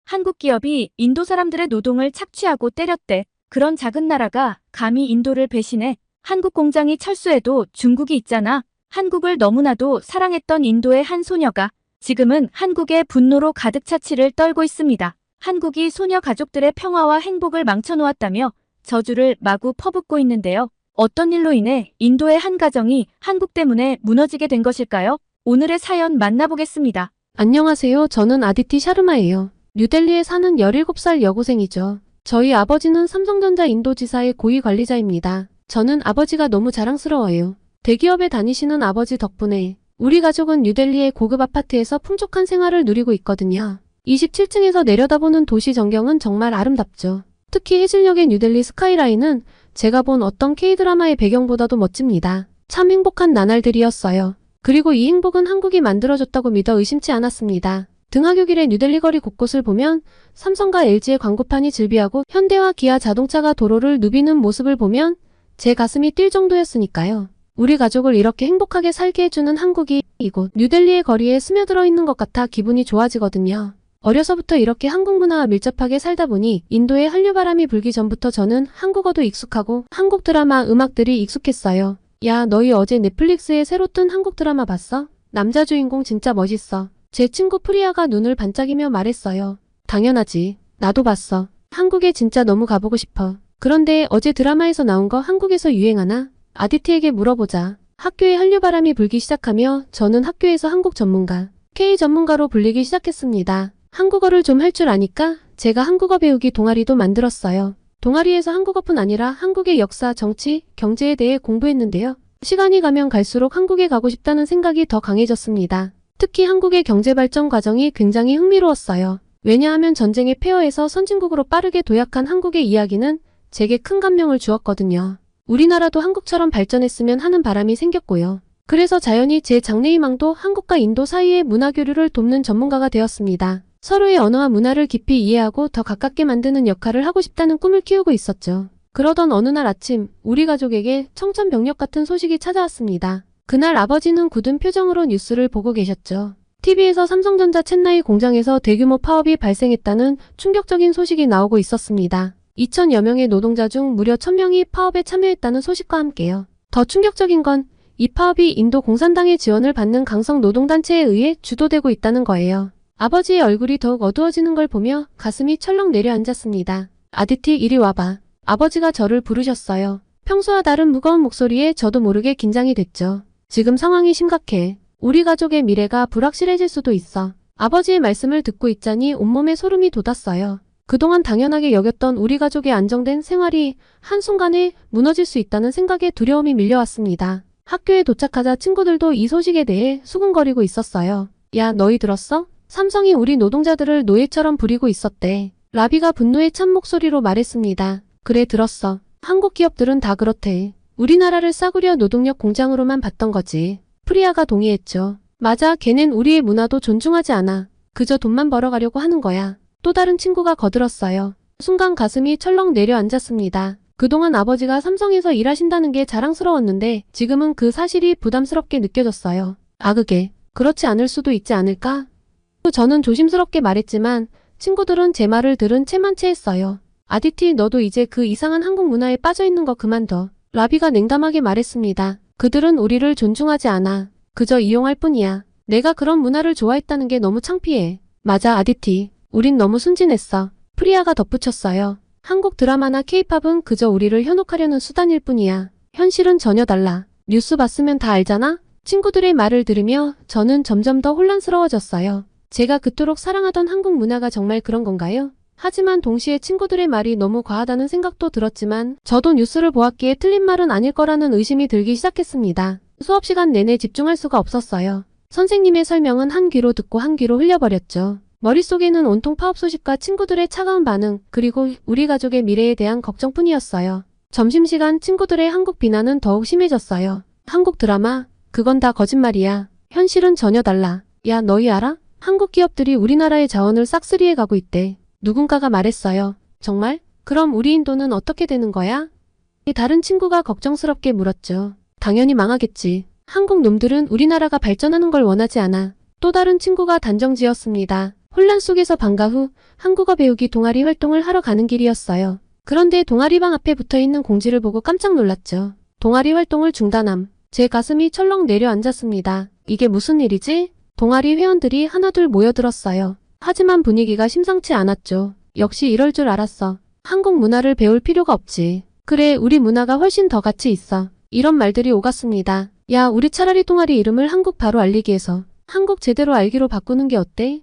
한국 기업이 인도 사람들의 노동을 착취하고 때렸대. 그런 작은 나라가 감히 인도를 배신해. 한국 공장이 철수해도 중국이 있잖아. 한국을 너무나도 사랑했던 인도의 한 소녀가 지금은 한국의 분노로 가득 차 치를 떨고 있습니다. 한국이 소녀 가족들의 평화와 행복을 망쳐놓았다며 저주를 마구 퍼붓고 있는데요. 어떤 일로 인해 인도의 한 가정이 한국 때문에 무너지게 된 것일까요? 오늘의 사연 만나보겠습니다. 안녕하세요. 저는 아디티 샤르마예요. 뉴델리에 사는 17살 여고생이죠. 저희 아버지는 삼성전자 인도지사의 고위 관리자입니다. 저는 아버지가 너무 자랑스러워요. 대기업에 다니시는 아버지 덕분에 우리 가족은 뉴델리의 고급 아파트에서 풍족한 생활을 누리고 있거든요. 27층에서 내려다보는 도시 전경은 정말 아름답죠. 특히 해질녘의 뉴델리 스카이라인은 제가 본 어떤 K드라마의 배경보다도 멋집니다. 참 행복한 나날들이었어요. 그리고 이 행복은 한국이 만들어줬다고 믿어 의심치 않았습니다. 등하굣길의 뉴델리 거리 곳곳을 보면 삼성과 LG의 광고판이 즐비하고 현대와 기아 자동차가 도로를 누비는 모습을 보면 제 가슴이 뛸 정도였으니까요. 우리 가족을 이렇게 행복하게 살게 해주는 한국이 이곳 뉴델리의 거리에 스며들어 있는 것 같아 기분이 좋아지거든요. 어려서부터 이렇게 한국 문화와 밀접하게 살다 보니 인도의 한류바람이 불기 전부터 저는 한국어도 익숙하고 한국 드라마 음악들이 익숙했어요. 야, 너희 어제 넷플릭스에 새로 뜬 한국 드라마 봤어? 남자 주인공 진짜 멋있어. 제 친구 프리아가 눈을 반짝이며 말했어요. 당연하지. 나도 봤어. 한국에 진짜 너무 가보고 싶어. 그런데 어제 드라마에서 나온 거 한국에서 유행하나? 아디티에게 물어보자. 학교에 한류바람이 불기 시작하며 저는 학교에서 한국 전문가, K 전문가로 불리기 시작했습니다. 한국어를 좀 할 줄 아니까 제가 한국어 배우기 동아리도 만들었어요. 동아리에서 한국어뿐 아니라 한국의 역사, 정치, 경제에 대해 공부했는데요. 시간이 가면 갈수록 한국에 가고 싶다는 생각이 더 강해졌습니다. 특히 한국의 경제발전 과정이 굉장히 흥미로웠어요. 왜냐하면 전쟁의 폐허에서 선진국으로 빠르게 도약한 한국의 이야기는 제게 큰 감명을 주었거든요. 우리나라도 한국처럼 발전했으면 하는 바람이 생겼고요. 그래서 자연히 제 장래희망도 한국과 인도 사이의 문화교류를 돕는 전문가가 되었습니다. 서로의 언어와 문화를 깊이 이해하고 더 가깝게 만드는 역할을 하고 싶다는 꿈을 키우고 있었죠. 그러던 어느 날 아침 우리 가족에게 청천벽력 같은 소식이 찾아왔습니다. 그날 아버지는 굳은 표정으로 뉴스를 보고 계셨죠. TV에서 삼성전자 첸나이 공장에서 대규모 파업이 발생했다는 충격적인 소식이 나오고 있었습니다. 2,000여 명의 노동자 중 무려 1,000명이 파업에 참여했다는 소식과 함께요. 더 충격적인 건 이 파업이 인도 공산당의 지원을 받는 강성 노동단체에 의해 주도되고 있다는 거예요. 아버지의 얼굴이 더욱 어두워지는 걸 보며 가슴이 철렁 내려앉았습니다. 아디티, 이리 와봐. 아버지가 저를 부르셨어요. 평소와 다른 무거운 목소리에 저도 모르게 긴장이 됐죠. 지금 상황이 심각해. 우리 가족의 미래가 불확실해질 수도 있어. 아버지의 말씀을 듣고 있자니 온몸에 소름이 돋았어요. 그동안 당연하게 여겼던 우리 가족의 안정된 생활이 한순간에 무너질 수 있다는 생각에 두려움이 밀려왔습니다. 학교에 도착하자 친구들도 이 소식에 대해 수군거리고 있었어요. 야, 너희 들었어? 삼성이 우리 노동자들을 노예처럼 부리고 있었대. 라비가 분노에 찬 목소리로 말했습니다. 그래, 들었어. 한국 기업들은 다 그렇대. 우리나라를 싸구려 노동력 공장으로만 봤던 거지. 프리아가 동의했죠. 맞아, 걔넨 우리의 문화도 존중하지 않아. 그저 돈만 벌어가려고 하는 거야. 또 다른 친구가 거들었어요. 순간 가슴이 철렁 내려앉았습니다. 그동안 아버지가 삼성에서 일하신다는 게 자랑스러웠는데 지금은 그 사실이 부담스럽게 느껴졌어요. 그게 그렇지 않을 수도 있지 않을까? 저는 조심스럽게 말했지만 친구들은 제 말을 들은 채만 채했어요. 아디티, 너도 이제 그 이상한 한국 문화에 빠져있는 거 그만둬. 라비가 냉담하게 말했습니다. 그들은 우리를 존중하지 않아. 그저 이용할 뿐이야. 내가 그런 문화를 좋아했다는 게 너무 창피해. 맞아, 아디티. 우린 너무 순진했어. 프리아가 덧붙였어요. 한국 드라마나 케이팝은 그저 우리를 현혹하려는 수단일 뿐이야. 현실은 전혀 달라. 뉴스 봤으면 다 알잖아? 친구들의 말을 들으며 저는 점점 더 혼란스러워졌어요. 제가 그토록 사랑하던 한국 문화가 정말 그런 건가요? 하지만 동시에 친구들의 말이 너무 과하다는 생각도 들었지만 저도 뉴스를 보았기에 틀린 말은 아닐 거라는 의심이 들기 시작했습니다. 수업 시간 내내 집중할 수가 없었어요. 선생님의 설명은 한 귀로 듣고 한 귀로 흘려버렸죠. 머릿속에는 온통 파업 소식과 친구들의 차가운 반응, 그리고 우리 가족의 미래에 대한 걱정뿐이었어요. 점심시간 친구들의 한국 비난은 더욱 심해졌어요. 한국 드라마? 그건 다 거짓말이야. 현실은 전혀 달라. 야, 너희 알아? 한국 기업들이 우리나라의 자원을 싹쓸이해 가고 있대. 누군가가 말했어요. 정말? 그럼 우리 인도는 어떻게 되는 거야? 다른 친구가 걱정스럽게 물었죠. 당연히 망하겠지. 한국 놈들은 우리나라가 발전하는 걸 원하지 않아. 또 다른 친구가 단정지었습니다. 혼란 속에서 방과 후 한국어 배우기 동아리 활동을 하러 가는 길이었어요. 그런데 동아리방 앞에 붙어있는 공지를 보고 깜짝 놀랐죠. 동아리 활동을 중단함. 제 가슴이 철렁 내려앉았습니다. 이게 무슨 일이지? 동아리 회원들이 하나둘 모여들었어요. 하지만 분위기가 심상치 않았죠. 역시 이럴 줄 알았어. 한국 문화를 배울 필요가 없지. 그래, 우리 문화가 훨씬 더 가치 있어. 이런 말들이 오갔습니다. 야, 우리 차라리 동아리 이름을 한국 바로 알리기 해서 한국 제대로 알기로 바꾸는 게 어때?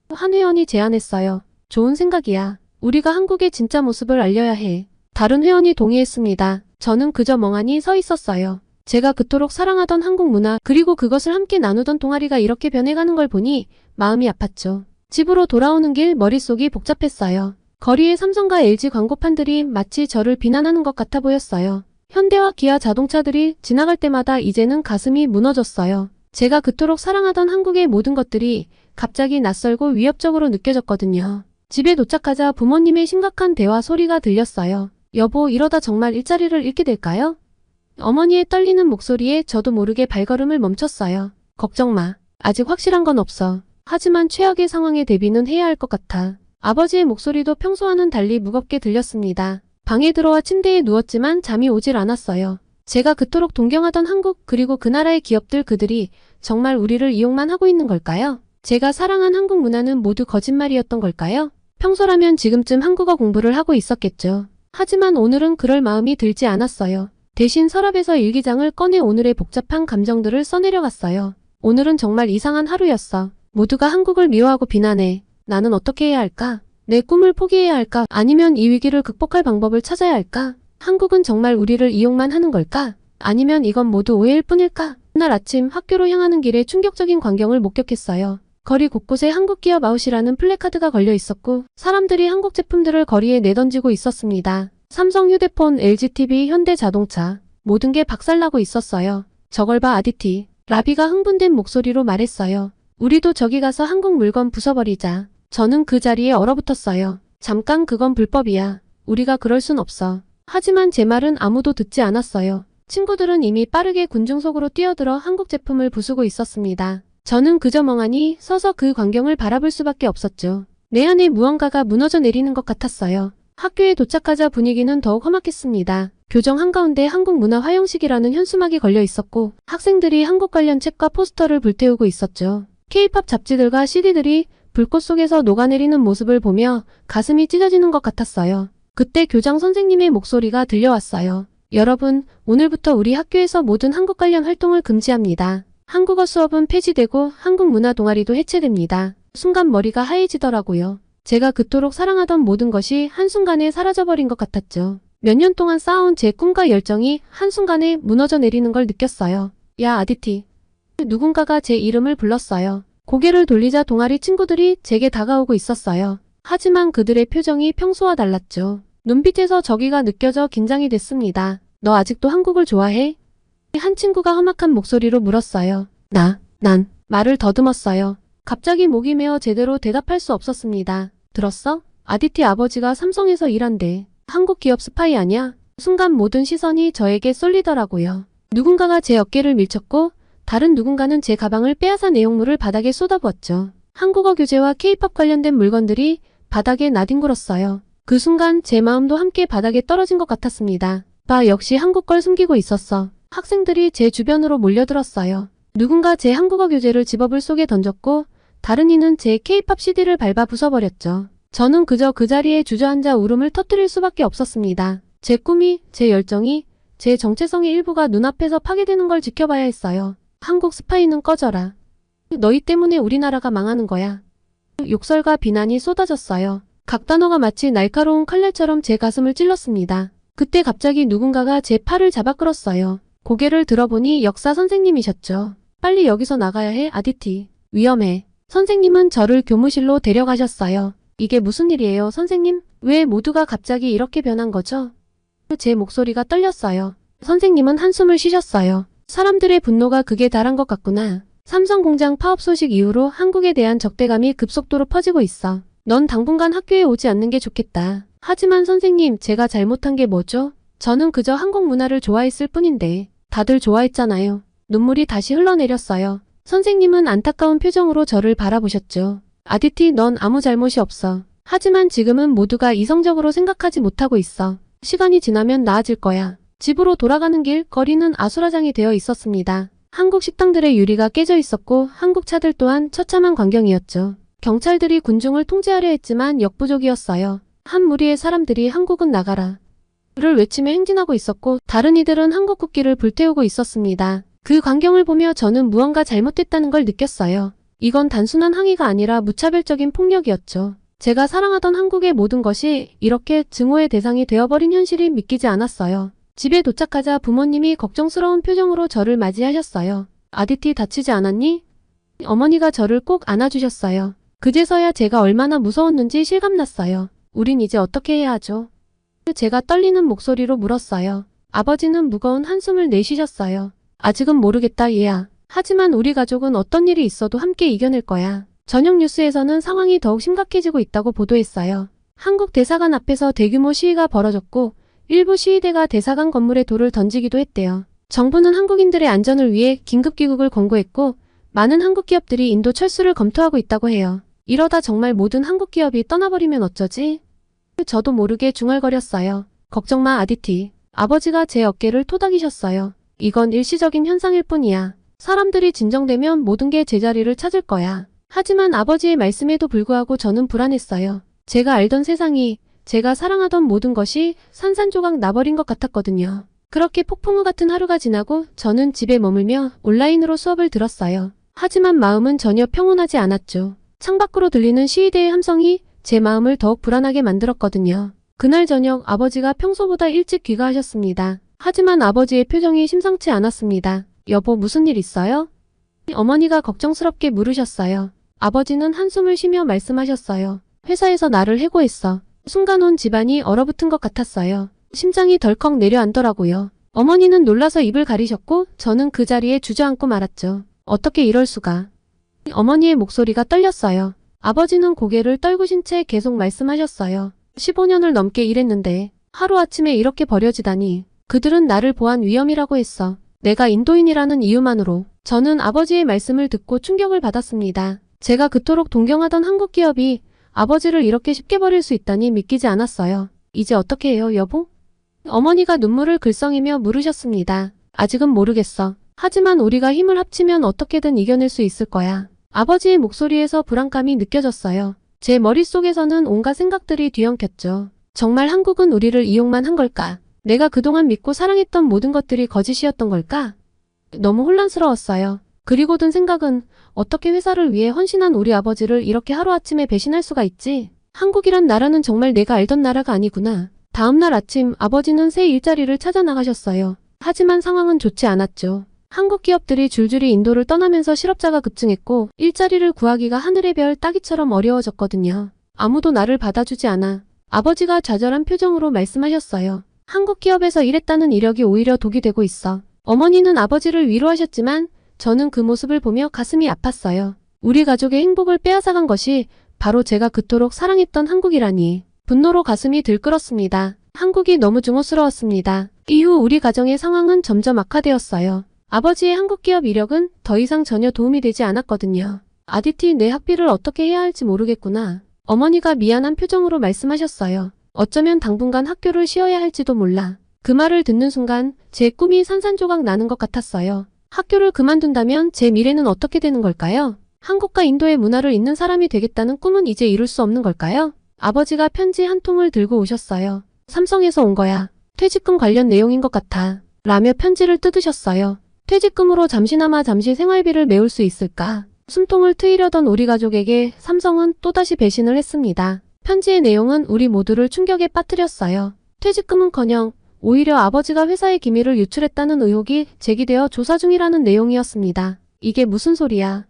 한 회원이 제안했어요. 좋은 생각이야. 우리가 한국의 진짜 모습을 알려야 해. 다른 회원이 동의했습니다. 저는 그저 멍하니 서 있었어요. 제가 그토록 사랑하던 한국 문화 그리고 그것을 함께 나누던 동아리가 이렇게 변해가는 걸 보니 마음이 아팠죠. 집으로 돌아오는 길 머릿속이 복잡했어요. 거리의 삼성과 LG 광고판들이 마치 저를 비난하는 것 같아 보였어요. 현대와 기아 자동차들이 지나갈 때마다 이제는 가슴이 무너졌어요. 제가 그토록 사랑하던 한국의 모든 것들이 갑자기 낯설고 위협적으로 느껴졌거든요. 집에 도착하자 부모님의 심각한 대화 소리가 들렸어요. 여보, 이러다 정말 일자리를 잃게 될까요? 어머니의 떨리는 목소리에 저도 모르게 발걸음을 멈췄어요. 걱정 마. 아직 확실한 건 없어. 하지만 최악의 상황에 대비는 해야 할 것 같아. 아버지의 목소리도 평소와는 달리 무겁게 들렸습니다. 방에 들어와 침대에 누웠지만 잠이 오질 않았어요. 제가 그토록 동경하던 한국 그리고 그 나라의 기업들 그들이 정말 우리를 이용만 하고 있는 걸까요? 제가 사랑한 한국 문화는 모두 거짓말이었던 걸까요? 평소라면 지금쯤 한국어 공부를 하고 있었겠죠. 하지만 오늘은 그럴 마음이 들지 않았어요. 대신 서랍에서 일기장을 꺼내 오늘의 복잡한 감정들을 써내려갔어요. 오늘은 정말 이상한 하루였어. 모두가 한국을 미워하고 비난해. 나는 어떻게 해야 할까? 내 꿈을 포기해야 할까? 아니면 이 위기를 극복할 방법을 찾아야 할까? 한국은 정말 우리를 이용만 하는 걸까? 아니면 이건 모두 오해일 뿐일까? 그날 아침 학교로 향하는 길에 충격적인 광경을 목격했어요. 거리 곳곳에 한국 기업 아웃이라는 플래카드가 걸려 있었고 사람들이 한국 제품들을 거리에 내던지고 있었습니다. 삼성 휴대폰, LGTV, 현대자동차 모든 게 박살나고 있었어요. 저걸 봐 아디티. 라비가 흥분된 목소리로 말했어요. 우리도 저기 가서 한국 물건 부숴버리자. 저는 그 자리에 얼어붙었어요. 잠깐 그건 불법이야. 우리가 그럴 순 없어. 하지만 제 말은 아무도 듣지 않았어요. 친구들은 이미 빠르게 군중 속으로 뛰어들어 한국 제품을 부수고 있었습니다. 저는 그저 멍하니 서서 그 광경을 바라볼 수밖에 없었죠. 내 안에 무언가가 무너져 내리는 것 같았어요. 학교에 도착하자 분위기는 더욱 험악했습니다. 교정 한가운데 한국 문화 화영식이라는 현수막이 걸려 있었고 학생들이 한국 관련 책과 포스터를 불태우고 있었죠. K-팝 잡지들과 CD들이 불꽃 속에서 녹아내리는 모습을 보며 가슴이 찢어지는 것 같았어요. 그때 교장 선생님의 목소리가 들려왔어요. 여러분, 오늘부터 우리 학교에서 모든 한국 관련 활동을 금지합니다. 한국어 수업은 폐지되고 한국 문화 동아리도 해체됩니다. 순간 머리가 하얘지더라고요. 제가 그토록 사랑하던 모든 것이 한순간에 사라져버린 것 같았죠. 몇 년 동안 쌓아온 제 꿈과 열정이 한순간에 무너져 내리는 걸 느꼈어요. 야, 아디티. 누군가가 제 이름을 불렀어요. 고개를 돌리자 동아리 친구들이 제게 다가오고 있었어요. 하지만 그들의 표정이 평소와 달랐죠. 눈빛에서 저기가 느껴져 긴장이 됐습니다. 너 아직도 한국을 좋아해? 한 친구가 험악한 목소리로 물었어요. 난 말을 더듬었어요. 갑자기 목이 메어 제대로 대답할 수 없었습니다. 들었어? 아디티 아버지가 삼성에서 일한대. 한국 기업 스파이 아냐? 순간 모든 시선이 저에게 쏠리더라고요. 누군가가 제 어깨를 밀쳤고 다른 누군가는 제 가방을 빼앗아 내용물을 바닥에 쏟아부었죠. 한국어 교재와 K-팝 관련된 물건들이 바닥에 나뒹굴었어요. 그 순간 제 마음도 함께 바닥에 떨어진 것 같았습니다. 봐, 역시 한국 걸 숨기고 있었어. 학생들이 제 주변으로 몰려들었어요. 누군가 제 한국어 교재를 집어불 속에 던졌고 다른 이는 제 K-팝 CD를 밟아 부숴버렸죠. 저는 그저 그 자리에 주저앉아 울음을 터뜨릴 수밖에 없었습니다. 제 꿈이, 제 열정이, 제 정체성의 일부가 눈앞에서 파괴되는 걸 지켜봐야 했어요. 한국 스파이는 꺼져라. 너희 때문에 우리나라가 망하는 거야. 욕설과 비난이 쏟아졌어요. 각 단어가 마치 날카로운 칼날처럼 제 가슴을 찔렀습니다. 그때 갑자기 누군가가 제 팔을 잡아 끌었어요. 고개를 들어보니 역사 선생님이셨죠. 빨리 여기서 나가야 해, 아디티. 위험해. 선생님은 저를 교무실로 데려가셨어요. 이게 무슨 일이에요, 선생님? 왜 모두가 갑자기 이렇게 변한 거죠? 제 목소리가 떨렸어요. 선생님은 한숨을 쉬셨어요. 사람들의 분노가 극에 달한 것 같구나. 삼성 공장 파업 소식 이후로 한국에 대한 적대감이 급속도로 퍼지고 있어. 넌 당분간 학교에 오지 않는 게 좋겠다. 하지만 선생님, 제가 잘못한 게 뭐죠? 저는 그저 한국 문화를 좋아했을 뿐인데. 다들 좋아했잖아요. 눈물이 다시 흘러내렸어요. 선생님은 안타까운 표정으로 저를 바라보셨죠. 아디티, 넌 아무 잘못이 없어. 하지만 지금은 모두가 이성적으로 생각하지 못하고 있어. 시간이 지나면 나아질 거야. 집으로 돌아가는 길 거리는 아수라장이 되어 있었습니다. 한국 식당들의 유리가 깨져 있었고 한국 차들 또한 처참한 광경이었죠. 경찰들이 군중을 통제하려 했지만 역부족이었어요. 한 무리의 사람들이 한국은 나가라 를 외치며 행진하고 있었고 다른 이들은 한국 국기를 불태우고 있었습니다. 그 광경을 보며 저는 무언가 잘못됐다는 걸 느꼈어요. 이건 단순한 항의가 아니라 무차별적인 폭력이었죠. 제가 사랑하던 한국의 모든 것이 이렇게 증오의 대상이 되어버린 현실이 믿기지 않았어요. 집에 도착하자 부모님이 걱정스러운 표정으로 저를 맞이하셨어요. 아디티, 다치지 않았니? 어머니가 저를 꼭 안아주셨어요. 그제서야 제가 얼마나 무서웠는지 실감났어요. 우린 이제 어떻게 해야 하죠? 제가 떨리는 목소리로 물었어요. 아버지는 무거운 한숨을 내쉬셨어요. 아직은 모르겠다, 얘야. 하지만 우리 가족은 어떤 일이 있어도 함께 이겨낼 거야. 저녁 뉴스에서는 상황이 더욱 심각해지고 있다고 보도했어요. 한국 대사관 앞에서 대규모 시위가 벌어졌고 일부 시위대가 대사관 건물에 돌을 던지기도 했대요. 정부는 한국인들의 안전을 위해 긴급귀국을 권고했고 많은 한국 기업들이 인도 철수를 검토하고 있다고 해요. 이러다 정말 모든 한국 기업이 떠나버리면 어쩌지? 저도 모르게 중얼거렸어요. 걱정 마, 아디티. 아버지가 제 어깨를 토닥이셨어요. 이건 일시적인 현상일 뿐이야. 사람들이 진정되면 모든 게 제자리를 찾을 거야. 하지만 아버지의 말씀에도 불구하고 저는 불안했어요. 제가 알던 세상이, 제가 사랑하던 모든 것이 산산조각 나버린 것 같았거든요. 그렇게 폭풍우 같은 하루가 지나고 저는 집에 머물며 온라인으로 수업을 들었어요. 하지만 마음은 전혀 평온하지 않았죠. 창밖으로 들리는 시위대의 함성이 제 마음을 더욱 불안하게 만들었거든요. 그날 저녁 아버지가 평소보다 일찍 귀가하셨습니다. 하지만 아버지의 표정이 심상치 않았습니다. 여보, 무슨 일 있어요? 어머니가 걱정스럽게 물으셨어요. 아버지는 한숨을 쉬며 말씀하셨어요. 회사에서 나를 해고했어. 순간 온 집안이 얼어붙은 것 같았어요. 심장이 덜컥 내려앉더라고요. 어머니는 놀라서 입을 가리셨고 저는 그 자리에 주저앉고 말았죠. 어떻게 이럴 수가. 어머니의 목소리가 떨렸어요. 아버지는 고개를 떨구신 채 계속 말씀하셨어요. 15년을 넘게 일했는데 하루아침에 이렇게 버려지다니. 그들은 나를 보안 위험이라고 했어. 내가 인도인이라는 이유만으로. 저는 아버지의 말씀을 듣고 충격을 받았습니다. 제가 그토록 동경하던 한국 기업이 아버지를 이렇게 쉽게 버릴 수 있다니 믿기지 않았어요. 이제 어떻게 해요, 여보? 어머니가 눈물을 글썽이며 물으셨습니다. 아직은 모르겠어. 하지만 우리가 힘을 합치면 어떻게든 이겨낼 수 있을 거야. 아버지의 목소리에서 불안감이 느껴졌어요. 제 머릿속에서는 온갖 생각들이 뒤엉켰죠. 정말 한국은 우리를 이용만 한 걸까? 내가 그동안 믿고 사랑했던 모든 것들이 거짓이었던 걸까? 너무 혼란스러웠어요. 그리고 든 생각은 어떻게 회사를 위해 헌신한 우리 아버지를 이렇게 하루아침에 배신할 수가 있지? 한국이란 나라는 정말 내가 알던 나라가 아니구나. 다음날 아침 아버지는 새 일자리를 찾아 나가셨어요. 하지만 상황은 좋지 않았죠. 한국 기업들이 줄줄이 인도를 떠나면서 실업자가 급증했고 일자리를 구하기가 하늘의 별 따기처럼 어려워졌거든요. 아무도 나를 받아주지 않아. 아버지가 좌절한 표정으로 말씀하셨어요. 한국 기업에서 일했다는 이력이 오히려 독이 되고 있어. 어머니는 아버지를 위로하셨지만 저는 그 모습을 보며 가슴이 아팠어요. 우리 가족의 행복을 빼앗아간 것이 바로 제가 그토록 사랑했던 한국이라니. 분노로 가슴이 들끓었습니다. 한국이 너무 증오스러웠습니다. 이후 우리 가정의 상황은 점점 악화되었어요. 아버지의 한국 기업 이력은 더 이상 전혀 도움이 되지 않았거든요. 아디티, 내 학비를 어떻게 해야 할지 모르겠구나. 어머니가 미안한 표정으로 말씀하셨어요. 어쩌면 당분간 학교를 쉬어야 할지도 몰라. 그 말을 듣는 순간 제 꿈이 산산조각 나는 것 같았어요. 학교를 그만둔다면 제 미래는 어떻게 되는 걸까요? 한국과 인도의 문화를 잇는 사람이 되겠다는 꿈은 이제 이룰 수 없는 걸까요? 아버지가 편지 한 통을 들고 오셨어요. 삼성에서 온 거야. 퇴직금 관련 내용인 것 같아. 라며 편지를 뜯으셨어요. 퇴직금으로 잠시 생활비를 메울 수 있을까? 숨통을 트이려던 우리 가족에게 삼성은 또다시 배신을 했습니다. 편지의 내용은 우리 모두를 충격에 빠뜨렸어요. 퇴직금은커녕 오히려 아버지가 회사의 기밀을 유출했다는 의혹이 제기되어 조사 중이라는 내용이었습니다. 이게 무슨 소리야?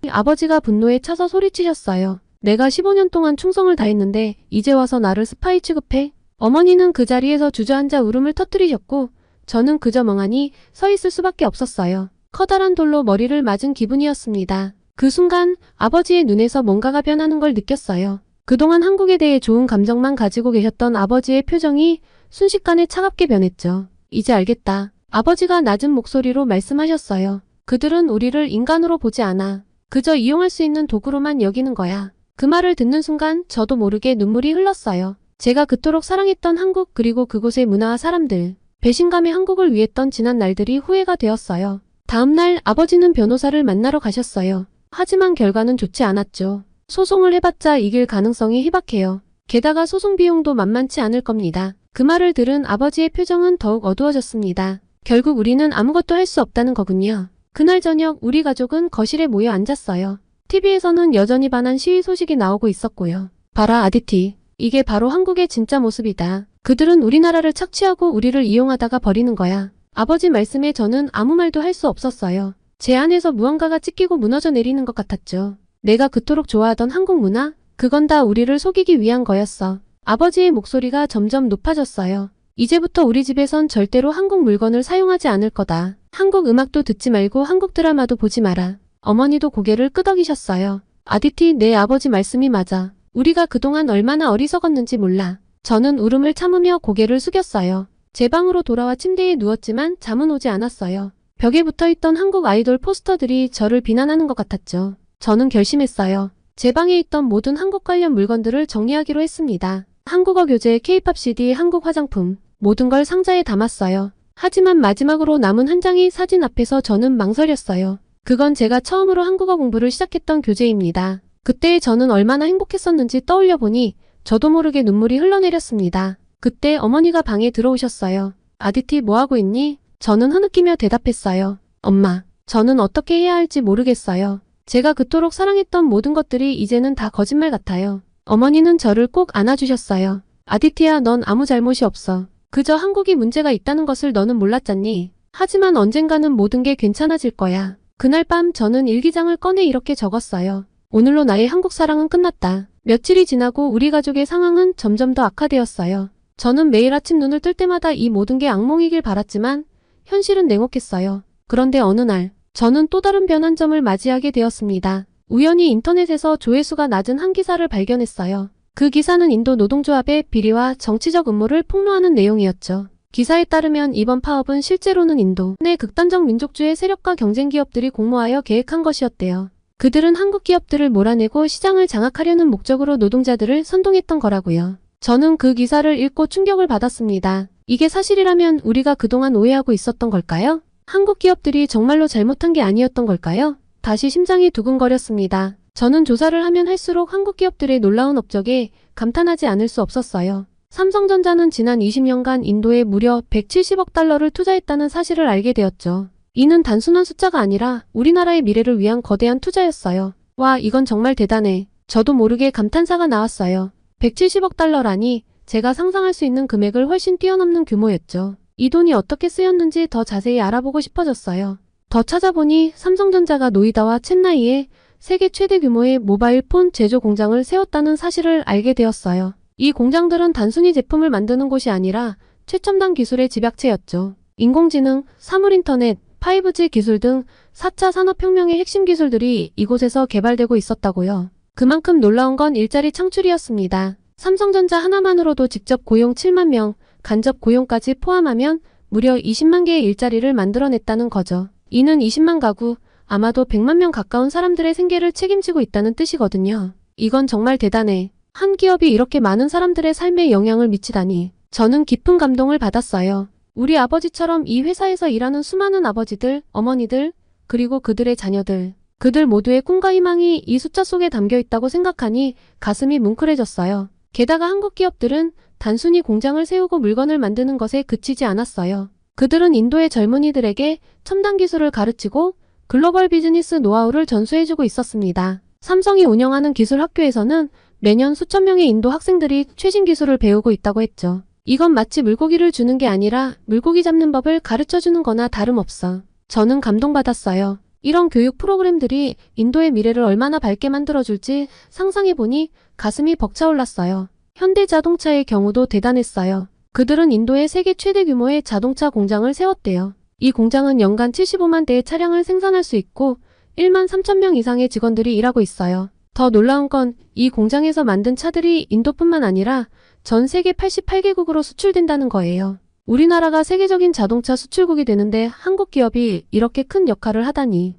아버지가 분노에 차서 소리치셨어요. 내가 15년 동안 충성을 다했는데 이제 와서 나를 스파이 취급해? 어머니는 그 자리에서 주저앉아 울음을 터뜨리셨고 저는 그저 멍하니 서 있을 수밖에 없었어요. 커다란 돌로 머리를 맞은 기분이었습니다. 그 순간 아버지의 눈에서 뭔가가 변하는 걸 느꼈어요. 그동안 한국에 대해 좋은 감정만 가지고 계셨던 아버지의 표정이 순식간에 차갑게 변했죠. 이제 알겠다. 아버지가 낮은 목소리로 말씀하셨어요. 그들은 우리를 인간으로 보지 않아. 그저 이용할 수 있는 도구로만 여기는 거야. 그 말을 듣는 순간 저도 모르게 눈물이 흘렀어요. 제가 그토록 사랑했던 한국 그리고 그곳의 문화와 사람들, 배신감에 한국을 위했던 지난 날들이 후회가 되었어요. 다음 날 아버지는 변호사를 만나러 가셨어요. 하지만 결과는 좋지 않았죠. 소송을 해봤자 이길 가능성이 희박해요. 게다가 소송 비용도 만만치 않을 겁니다. 그 말을 들은 아버지의 표정은 더욱 어두워졌습니다. 결국 우리는 아무것도 할 수 없다는 거군요. 그날 저녁 우리 가족은 거실에 모여 앉았어요. TV에서는 여전히 반한 시위 소식이 나오고 있었고요. 봐라 아디티. 이게 바로 한국의 진짜 모습이다. 그들은 우리나라를 착취하고 우리를 이용하다가 버리는 거야. 아버지 말씀에 저는 아무 말도 할 수 없었어요. 제 안에서 무언가가 찢기고 무너져 내리는 것 같았죠. 내가 그토록 좋아하던 한국 문화? 그건 다 우리를 속이기 위한 거였어. 아버지의 목소리가 점점 높아졌어요. 이제부터 우리 집에선 절대로 한국 물건을 사용하지 않을 거다. 한국 음악도 듣지 말고 한국 드라마도 보지 마라. 어머니도 고개를 끄덕이셨어요. 아디티, 내 아버지 말씀이 맞아. 우리가 그동안 얼마나 어리석었는지 몰라. 저는 울음을 참으며 고개를 숙였어요. 제 방으로 돌아와 침대에 누웠지만 잠은 오지 않았어요. 벽에 붙어있던 한국 아이돌 포스터들이 저를 비난하는 것 같았죠. 저는 결심했어요. 제 방에 있던 모든 한국 관련 물건들을 정리하기로 했습니다. 한국어 교재, K-팝 CD, 한국 화장품, 모든 걸 상자에 담았어요. 하지만 마지막으로 남은 한 장의 사진 앞에서 저는 망설였어요. 그건 제가 처음으로 한국어 공부를 시작했던 교재입니다. 그때의 저는 얼마나 행복했었는지 떠올려 보니 저도 모르게 눈물이 흘러내렸습니다. 그때 어머니가 방에 들어오셨어요. 아디티 뭐하고 있니? 저는 흐느끼며 대답했어요. 엄마, 저는 어떻게 해야 할지 모르겠어요. 제가 그토록 사랑했던 모든 것들이 이제는 다 거짓말 같아요. 어머니는 저를 꼭 안아주셨어요. 아디티야, 넌 아무 잘못이 없어. 그저 한국이 문제가 있다는 것을 너는 몰랐잖니. 하지만 언젠가는 모든 게 괜찮아질 거야. 그날 밤 저는 일기장을 꺼내 이렇게 적었어요. 오늘로 나의 한국 사랑은 끝났다. 며칠이 지나고 우리 가족의 상황은 점점 더 악화되었어요. 저는 매일 아침 눈을 뜰 때마다 이 모든 게 악몽이길 바랐지만 현실은 냉혹했어요. 그런데 어느 날 저는 또 다른 변환점을 맞이하게 되었습니다. 우연히 인터넷에서 조회수가 낮은 한 기사를 발견했어요. 그 기사는 인도 노동조합의 비리와 정치적 음모를 폭로하는 내용이었죠. 기사에 따르면 이번 파업은 실제로는 인도 내 극단적 민족주의 세력과 경쟁 기업들이 공모하여 계획한 것이었대요. 그들은 한국 기업들을 몰아내고 시장을 장악하려는 목적으로 노동자들을 선동했던 거라고요. 저는 그 기사를 읽고 충격을 받았습니다. 이게 사실이라면 우리가 그동안 오해하고 있었던 걸까요? 한국 기업들이 정말로 잘못한 게 아니었던 걸까요? 다시 심장이 두근거렸습니다. 저는 조사를 하면 할수록 한국 기업들의 놀라운 업적에 감탄하지 않을 수 없었어요. 삼성전자는 지난 20년간 인도에 무려 170억 달러를 투자했다는 사실을 알게 되었죠. 이는 단순한 숫자가 아니라 우리나라의 미래를 위한 거대한 투자였어요. 와, 이건 정말 대단해. 저도 모르게 감탄사가 나왔어요. 170억 달러라니 제가 상상할 수 있는 금액을 훨씬 뛰어넘는 규모였죠. 이 돈이 어떻게 쓰였는지 더 자세히 알아보고 싶어졌어요. 더 찾아보니 삼성전자가 노이다와 첸나이에 세계 최대 규모의 모바일 폰 제조 공장을 세웠다는 사실을 알게 되었어요. 이 공장들은 단순히 제품을 만드는 곳이 아니라 최첨단 기술의 집약체였죠. 인공지능, 사물인터넷, 5G 기술 등 4차 산업혁명의 핵심 기술들이 이곳에서 개발되고 있었다고요. 그만큼 놀라운 건 일자리 창출이었습니다. 삼성전자 하나만으로도 직접 고용 7만 명, 간접 고용까지 포함하면 무려 20만 개의 일자리를 만들어냈다는 거죠. 이는 20만 가구, 아마도 100만 명 가까운 사람들의 생계를 책임지고 있다는 뜻이거든요. 이건 정말 대단해. 한 기업이 이렇게 많은 사람들의 삶에 영향을 미치다니. 저는 깊은 감동을 받았어요. 우리 아버지처럼 이 회사에서 일하는 수많은 아버지들, 어머니들, 그리고 그들의 자녀들. 그들 모두의 꿈과 희망이 이 숫자 속에 담겨 있다고 생각하니 가슴이 뭉클해졌어요. 게다가 한국 기업들은 단순히 공장을 세우고 물건을 만드는 것에 그치지 않았어요. 그들은 인도의 젊은이들에게 첨단 기술을 가르치고 글로벌 비즈니스 노하우를 전수해주고 있었습니다. 삼성이 운영하는 기술학교에서는 매년 수천 명의 인도 학생들이 최신 기술을 배우고 있다고 했죠. 이건 마치 물고기를 주는 게 아니라 물고기 잡는 법을 가르쳐주는 거나 다름없어. 저는 감동받았어요. 이런 교육 프로그램들이 인도의 미래를 얼마나 밝게 만들어줄지 상상해보니 가슴이 벅차올랐어요. 현대자동차의 경우도 대단했어요. 그들은 인도의 세계 최대 규모의 자동차 공장을 세웠대요. 이 공장은 연간 75만 대의 차량을 생산할 수 있고 1만 3천 명 이상의 직원들이 일하고 있어요. 더 놀라운 건 이 공장에서 만든 차들이 인도뿐만 아니라 전 세계 88개국으로 수출된다는 거예요. 우리나라가 세계적인 자동차 수출국이 되는데 한국 기업이 이렇게 큰 역할을 하다니.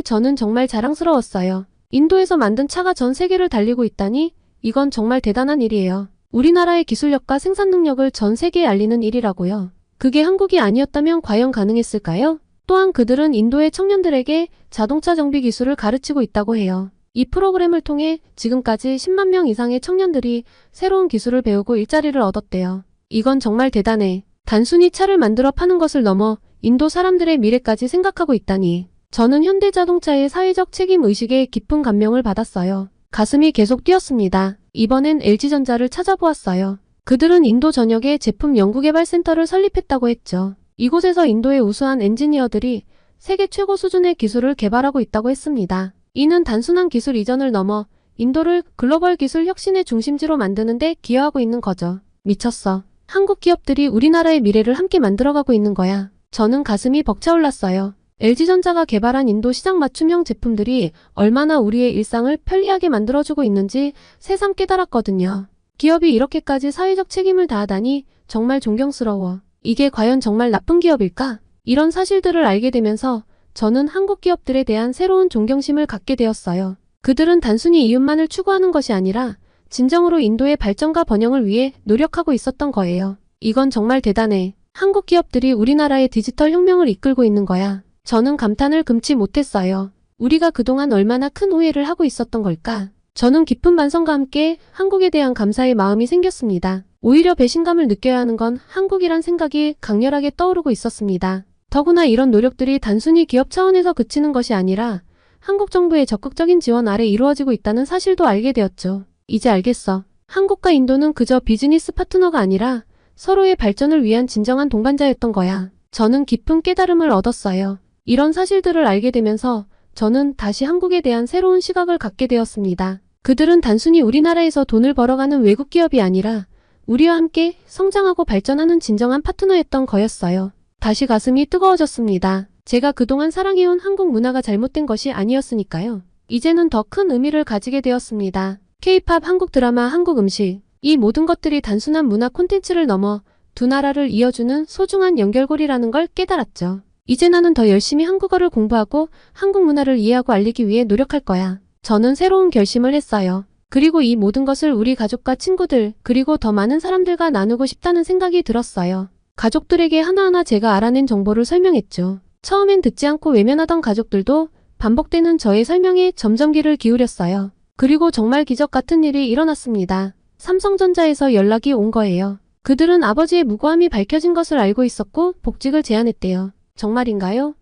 저는 정말 자랑스러웠어요. 인도에서 만든 차가 전 세계를 달리고 있다니 이건 정말 대단한 일이에요. 우리나라의 기술력과 생산 능력을 전 세계에 알리는 일이라고요. 그게 한국이 아니었다면 과연 가능했을까요? 또한 그들은 인도의 청년들에게 자동차 정비 기술을 가르치고 있다고 해요. 이 프로그램을 통해 지금까지 10만 명 이상의 청년들이 새로운 기술을 배우고 일자리를 얻었대요. 이건 정말 대단해. 단순히 차를 만들어 파는 것을 넘어 인도 사람들의 미래까지 생각하고 있다니. 저는 현대자동차의 사회적 책임 의식에 깊은 감명을 받았어요. 가슴이 계속 뛰었습니다. 이번엔 LG전자를 찾아보았어요. 그들은 인도 전역에 제품 연구개발센터를 설립했다고 했죠. 이곳에서 인도의 우수한 엔지니어들이 세계 최고 수준의 기술을 개발하고 있다고 했습니다. 이는 단순한 기술 이전을 넘어 인도를 글로벌 기술 혁신의 중심지로 만드는 데 기여하고 있는 거죠. 미쳤어. 한국 기업들이 우리나라의 미래를 함께 만들어가고 있는 거야. 저는 가슴이 벅차올랐어요. LG전자가 개발한 인도 시장 맞춤형 제품들이 얼마나 우리의 일상을 편리하게 만들어주고 있는지 새삼 깨달았거든요. 기업이 이렇게까지 사회적 책임을 다하다니 정말 존경스러워. 이게 과연 정말 나쁜 기업일까? 이런 사실들을 알게 되면서 저는 한국 기업들에 대한 새로운 존경심을 갖게 되었어요. 그들은 단순히 이윤만을 추구하는 것이 아니라 진정으로 인도의 발전과 번영을 위해 노력하고 있었던 거예요. 이건 정말 대단해. 한국 기업들이 우리나라의 디지털 혁명을 이끌고 있는 거야. 저는 감탄을 금치 못했어요. 우리가 그동안 얼마나 큰 오해를 하고 있었던 걸까? 저는 깊은 반성과 함께 한국에 대한 감사의 마음이 생겼습니다. 오히려 배신감을 느껴야 하는 건 한국이란 생각이 강렬하게 떠오르고 있었습니다. 더구나 이런 노력들이 단순히 기업 차원에서 그치는 것이 아니라 한국 정부의 적극적인 지원 아래 이루어지고 있다는 사실도 알게 되었죠. 이제 알겠어. 한국과 인도는 그저 비즈니스 파트너가 아니라 서로의 발전을 위한 진정한 동반자였던 거야. 저는 깊은 깨달음을 얻었어요. 이런 사실들을 알게 되면서 저는 다시 한국에 대한 새로운 시각을 갖게 되었습니다. 그들은 단순히 우리나라에서 돈을 벌어가는 외국 기업이 아니라 우리와 함께 성장하고 발전하는 진정한 파트너였던 거였어요. 다시 가슴이 뜨거워졌습니다. 제가 그동안 사랑해온 한국 문화가 잘못된 것이 아니었으니까요. 이제는 더 큰 의미를 가지게 되었습니다. K-팝, 한국 드라마, 한국 음식, 이 모든 것들이 단순한 문화 콘텐츠를 넘어 두 나라를 이어주는 소중한 연결고리라는 걸 깨달았죠. 이제 나는 더 열심히 한국어를 공부하고 한국 문화를 이해하고 알리기 위해 노력할 거야. 저는 새로운 결심을 했어요. 그리고 이 모든 것을 우리 가족과 친구들, 그리고 더 많은 사람들과 나누고 싶다는 생각이 들었어요. 가족들에게 하나하나 제가 알아낸 정보를 설명했죠. 처음엔 듣지 않고 외면하던 가족들도 반복되는 저의 설명에 점점 귀를 기울였어요. 그리고 정말 기적 같은 일이 일어났습니다. 삼성전자에서 연락이 온 거예요. 그들은 아버지의 무고함이 밝혀진 것을 알고 있었고 복직을 제안했대요. 정말인가요?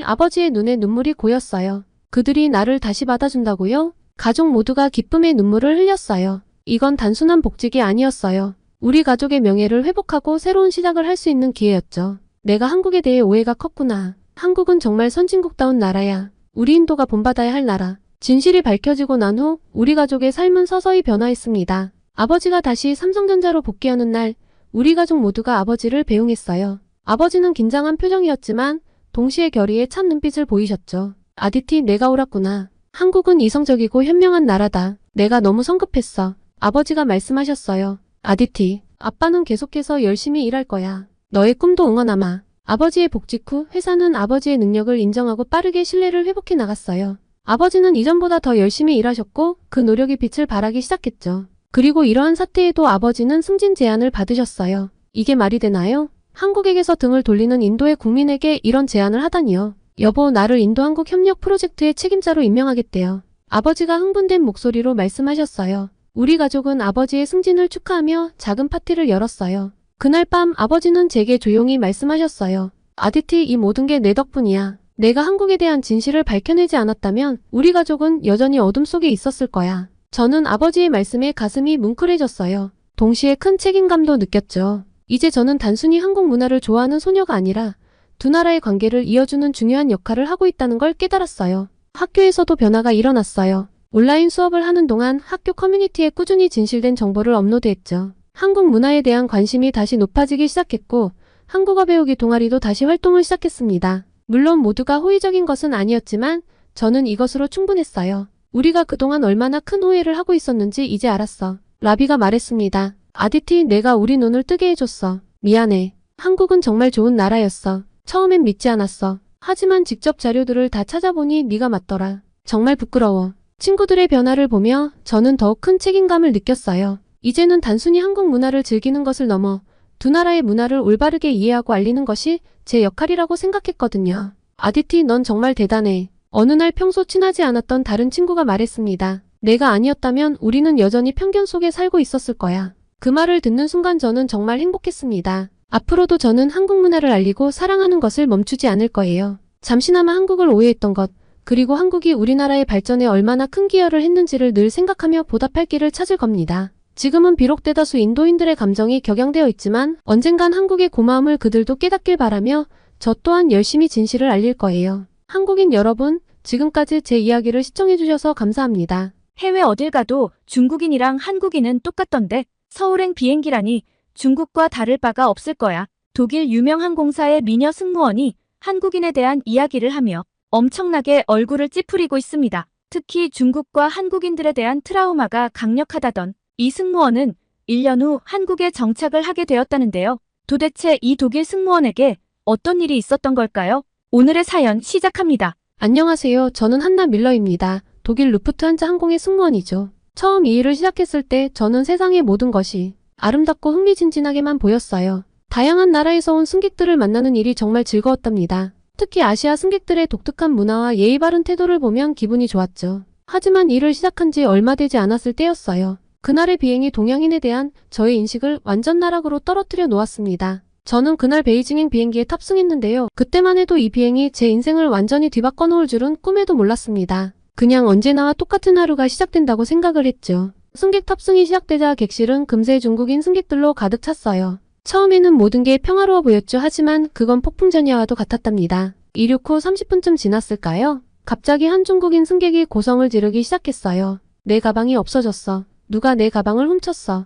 아버지의 눈에 눈물이 고였어요. 그들이 나를 다시 받아준다고요? 가족 모두가 기쁨의 눈물을 흘렸어요. 이건 단순한 복직이 아니었어요. 우리 가족의 명예를 회복하고 새로운 시작을 할 수 있는 기회였죠. 내가 한국에 대해 오해가 컸구나. 한국은 정말 선진국다운 나라야. 우리 인도가 본받아야 할 나라. 진실이 밝혀지고 난 후 우리 가족의 삶은 서서히 변화했습니다. 아버지가 다시 삼성전자로 복귀하는 날 우리 가족 모두가 아버지를 배웅했어요. 아버지는 긴장한 표정이었지만 동시에 결의에 찬 눈빛을 보이셨죠. 아디티, 내가 옳았구나. 한국은 이성적이고 현명한 나라다. 내가 너무 성급했어. 아버지가 말씀하셨어요. 아디티, 아빠는 계속해서 열심히 일할 거야. 너의 꿈도 응원하마. 아버지의 복직 후 회사는 아버지의 능력을 인정하고 빠르게 신뢰를 회복해 나갔어요. 아버지는 이전보다 더 열심히 일하셨고 그 노력이 빛을 발하기 시작했죠. 그리고 이러한 사태에도 아버지는 승진 제안을 받으셨어요. 이게 말이 되나요? 한국에게서 등을 돌리는 인도의 국민에게 이런 제안을 하다니요. 여보, 나를 인도-한국 협력 프로젝트의 책임자로 임명하겠대요. 아버지가 흥분된 목소리로 말씀하셨어요. 우리 가족은 아버지의 승진을 축하하며 작은 파티를 열었어요. 그날 밤 아버지는 제게 조용히 말씀하셨어요. 아디티, 이 모든 게 내 덕분이야. 내가 한국에 대한 진실을 밝혀내지 않았다면 우리 가족은 여전히 어둠 속에 있었을 거야. 저는 아버지의 말씀에 가슴이 뭉클해졌어요. 동시에 큰 책임감도 느꼈죠. 이제 저는 단순히 한국 문화를 좋아하는 소녀가 아니라 두 나라의 관계를 이어주는 중요한 역할을 하고 있다는 걸 깨달았어요. 학교에서도 변화가 일어났어요. 온라인 수업을 하는 동안 학교 커뮤니티에 꾸준히 진실된 정보를 업로드했죠. 한국 문화에 대한 관심이 다시 높아지기 시작했고 한국어 배우기 동아리도 다시 활동을 시작했습니다. 물론 모두가 호의적인 것은 아니었지만 저는 이것으로 충분했어요. 우리가 그동안 얼마나 큰 오해를 하고 있었는지 이제 알았어. 라비가 말했습니다. 아디티, 내가 우리 눈을 뜨게 해줬어. 미안해. 한국은 정말 좋은 나라였어. 처음엔 믿지 않았어. 하지만 직접 자료들을 다 찾아보니 네가 맞더라. 정말 부끄러워. 친구들의 변화를 보며 저는 더욱 큰 책임감을 느꼈어요. 이제는 단순히 한국 문화를 즐기는 것을 넘어 두 나라의 문화를 올바르게 이해하고 알리는 것이 제 역할이라고 생각했거든요. 아디티, 넌 정말 대단해. 어느 날 평소 친하지 않았던 다른 친구가 말했습니다. 내가 아니었다면 우리는 여전히 편견 속에 살고 있었을 거야. 그 말을 듣는 순간 저는 정말 행복했습니다. 앞으로도 저는 한국 문화를 알리고 사랑하는 것을 멈추지 않을 거예요. 잠시나마 한국을 오해했던 것, 그리고 한국이 우리나라의 발전에 얼마나 큰 기여를 했는지를 늘 생각하며 보답할 길을 찾을 겁니다. 지금은 비록 대다수 인도인들의 감정이 격양되어 있지만 언젠간 한국의 고마움을 그들도 깨닫길 바라며 저 또한 열심히 진실을 알릴 거예요. 한국인 여러분, 지금까지 제 이야기를 시청해주셔서 감사합니다. 해외 어딜 가도 중국인이랑 한국인은 똑같던데 서울행 비행기라니 중국과 다를 바가 없을 거야. 독일 유명 항공사의 미녀 승무원이 한국인에 대한 이야기를 하며 엄청나게 얼굴을 찌푸리고 있습니다. 특히 중국과 한국인들에 대한 트라우마가 강력하다던 이 승무원은 1년 후 한국에 정착을 하게 되었다는데요. 도대체 이 독일 승무원에게 어떤 일이 있었던 걸까요? 오늘의 사연 시작합니다. 안녕하세요. 저는 한나 밀러입니다. 독일 루프트한자 항공의 승무원이죠. 처음 이 일을 시작했을 때 저는 세상의 모든 것이 아름답고 흥미진진하게만 보였어요. 다양한 나라에서 온 승객들을 만나는 일이 정말 즐거웠답니다. 특히 아시아 승객들의 독특한 문화와 예의 바른 태도를 보면 기분이 좋았죠. 하지만 일을 시작한 지 얼마 되지 않았을 때였어요. 그날의 비행이 동양인에 대한 저의 인식을 완전 나락으로 떨어뜨려 놓았습니다. 저는 그날 베이징행 비행기에 탑승했는데요. 그때만 해도 이 비행이 제 인생을 완전히 뒤바꿔 놓을 줄은 꿈에도 몰랐습니다. 그냥 언제나와 똑같은 하루가 시작된다고 생각을 했죠. 승객 탑승이 시작되자 객실은 금세 중국인 승객들로 가득 찼어요. 처음에는 모든 게 평화로워 보였죠. 하지만 그건 폭풍전야와도 같았답니다. 이륙 후 30분쯤 지났을까요? 갑자기 한 중국인 승객이 고성을 지르기 시작했어요. 내 가방이 없어졌어. 누가 내 가방을 훔쳤어.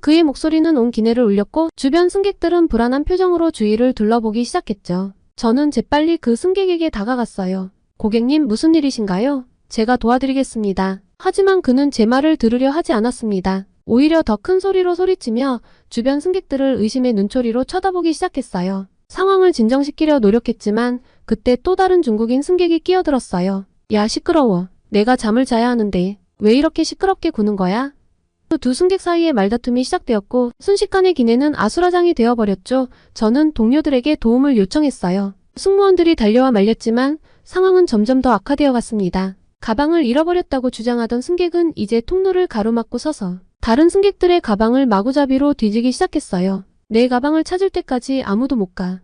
그의 목소리는 온 기내를 울렸고 주변 승객들은 불안한 표정으로 주위를 둘러보기 시작했죠. 저는 재빨리 그 승객에게 다가갔어요. 고객님, 무슨 일이신가요? 제가 도와드리겠습니다. 하지만 그는 제 말을 들으려 하지 않았습니다. 오히려 더 큰 소리로 소리치며 주변 승객들을 의심의 눈초리로 쳐다보기 시작했어요. 상황을 진정시키려 노력했지만 그때 또 다른 중국인 승객이 끼어들었어요. 야, 시끄러워. 내가 잠을 자야 하는데 왜 이렇게 시끄럽게 구는 거야? 두 승객 사이에 말다툼이 시작되었고 순식간에 기내는 아수라장이 되어버렸죠. 저는 동료들에게 도움을 요청했어요. 승무원들이 달려와 말렸지만 상황은 점점 더 악화되어 갔습니다. 가방을 잃어버렸다고 주장하던 승객은 이제 통로를 가로막고 서서 다른 승객들의 가방을 마구잡이로 뒤지기 시작했어요. 내 가방을 찾을 때까지 아무도 못 가.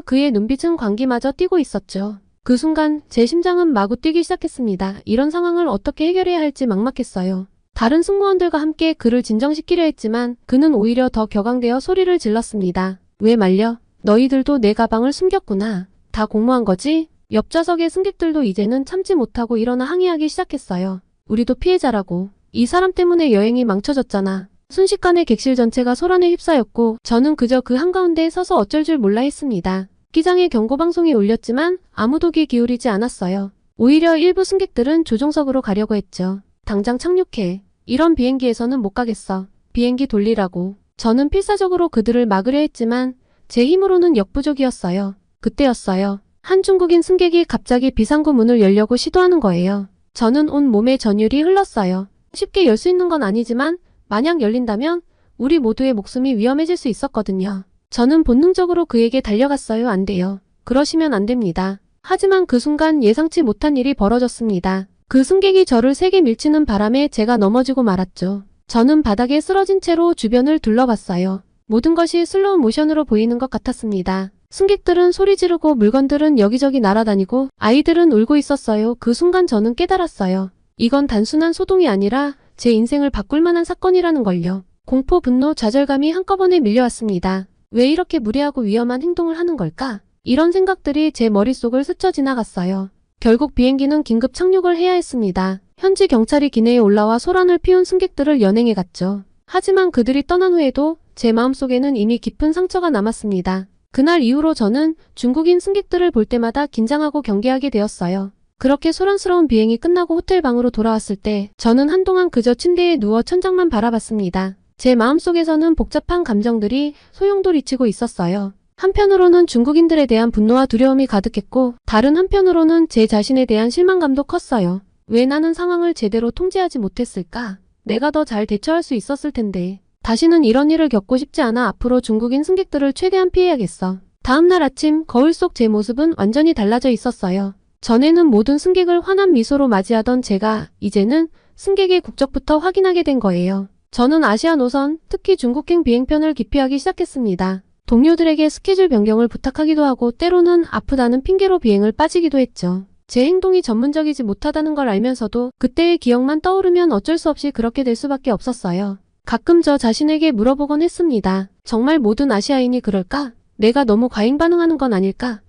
그의 눈빛은 광기마저 띄고 있었죠. 그 순간 제 심장은 마구 뛰기 시작했습니다. 이런 상황을 어떻게 해결해야 할지 막막했어요. 다른 승무원들과 함께 그를 진정시키려 했지만 그는 오히려 더 격앙되어 소리를 질렀습니다. 왜 말려? 너희들도 내 가방을 숨겼구나. 다 공모한 거지? 옆좌석의 승객들도 이제는 참지 못하고 일어나 항의하기 시작했어요. 우리도 피해자라고. 이 사람 때문에 여행이 망쳐졌잖아. 순식간에 객실 전체가 소란에 휩싸였고 저는 그저 그 한가운데 서서 어쩔 줄 몰라 했습니다. 기장의 경고방송이 울렸지만 아무도 귀 기울이지 않았어요. 오히려 일부 승객들은 조종석으로 가려고 했죠. 당장 착륙해. 이런 비행기에서는 못 가겠어. 비행기 돌리라고. 저는 필사적으로 그들을 막으려 했지만 제 힘으로는 역부족이었어요. 그때였어요. 한 중국인 승객이 갑자기 비상구 문을 열려고 시도하는 거예요. 저는 온 몸에 전율이 흘렀어요. 쉽게 열 수 있는 건 아니지만 만약 열린다면 우리 모두의 목숨이 위험해질 수 있었거든요. 저는 본능적으로 그에게 달려갔어요. 안 돼요. 그러시면 안 됩니다. 하지만 그 순간 예상치 못한 일이 벌어졌습니다. 그 승객이 저를 세게 밀치는 바람에 제가 넘어지고 말았죠. 저는 바닥에 쓰러진 채로 주변을 둘러봤어요. 모든 것이 슬로우 모션으로 보이는 것 같았습니다. 승객들은 소리 지르고 물건들은 여기저기 날아다니고 아이들은 울고 있었어요. 그 순간 저는 깨달았어요. 이건 단순한 소동이 아니라 제 인생을 바꿀 만한 사건이라는 걸요. 공포, 분노, 좌절감이 한꺼번에 밀려왔습니다. 왜 이렇게 무례하고 위험한 행동을 하는 걸까? 이런 생각들이 제 머릿속을 스쳐 지나갔어요. 결국 비행기는 긴급 착륙을 해야 했습니다. 현지 경찰이 기내에 올라와 소란을 피운 승객들을 연행해 갔죠. 하지만 그들이 떠난 후에도 제 마음속에는 이미 깊은 상처가 남았습니다. 그날 이후로 저는 중국인 승객들을 볼 때마다 긴장하고 경계하게 되었어요. 그렇게 소란스러운 비행이 끝나고 호텔 방으로 돌아왔을 때 저는 한동안 그저 침대에 누워 천장만 바라봤습니다. 제 마음속에서는 복잡한 감정들이 소용돌이치고 있었어요. 한편으로는 중국인들에 대한 분노와 두려움이 가득했고 다른 한편으로는 제 자신에 대한 실망감도 컸어요. 왜 나는 상황을 제대로 통제하지 못했을까? 내가 더 잘 대처할 수 있었을 텐데. 다시는 이런 일을 겪고 싶지 않아 앞으로 중국인 승객들을 최대한 피해야겠어. 다음날 아침 거울 속 제 모습은 완전히 달라져 있었어요. 전에는 모든 승객을 환한 미소로 맞이하던 제가 이제는 승객의 국적부터 확인하게 된 거예요. 저는 아시아 노선, 특히 중국행 비행편을 기피하기 시작했습니다. 동료들에게 스케줄 변경을 부탁하기도 하고 때로는 아프다는 핑계로 비행을 빠지기도 했죠. 제 행동이 전문적이지 못하다는 걸 알면서도 그때의 기억만 떠오르면 어쩔 수 없이 그렇게 될 수밖에 없었어요. 가끔 저 자신에게 물어보곤 했습니다. 정말 모든 아시아인이 그럴까? 내가 너무 과잉 반응하는 건 아닐까?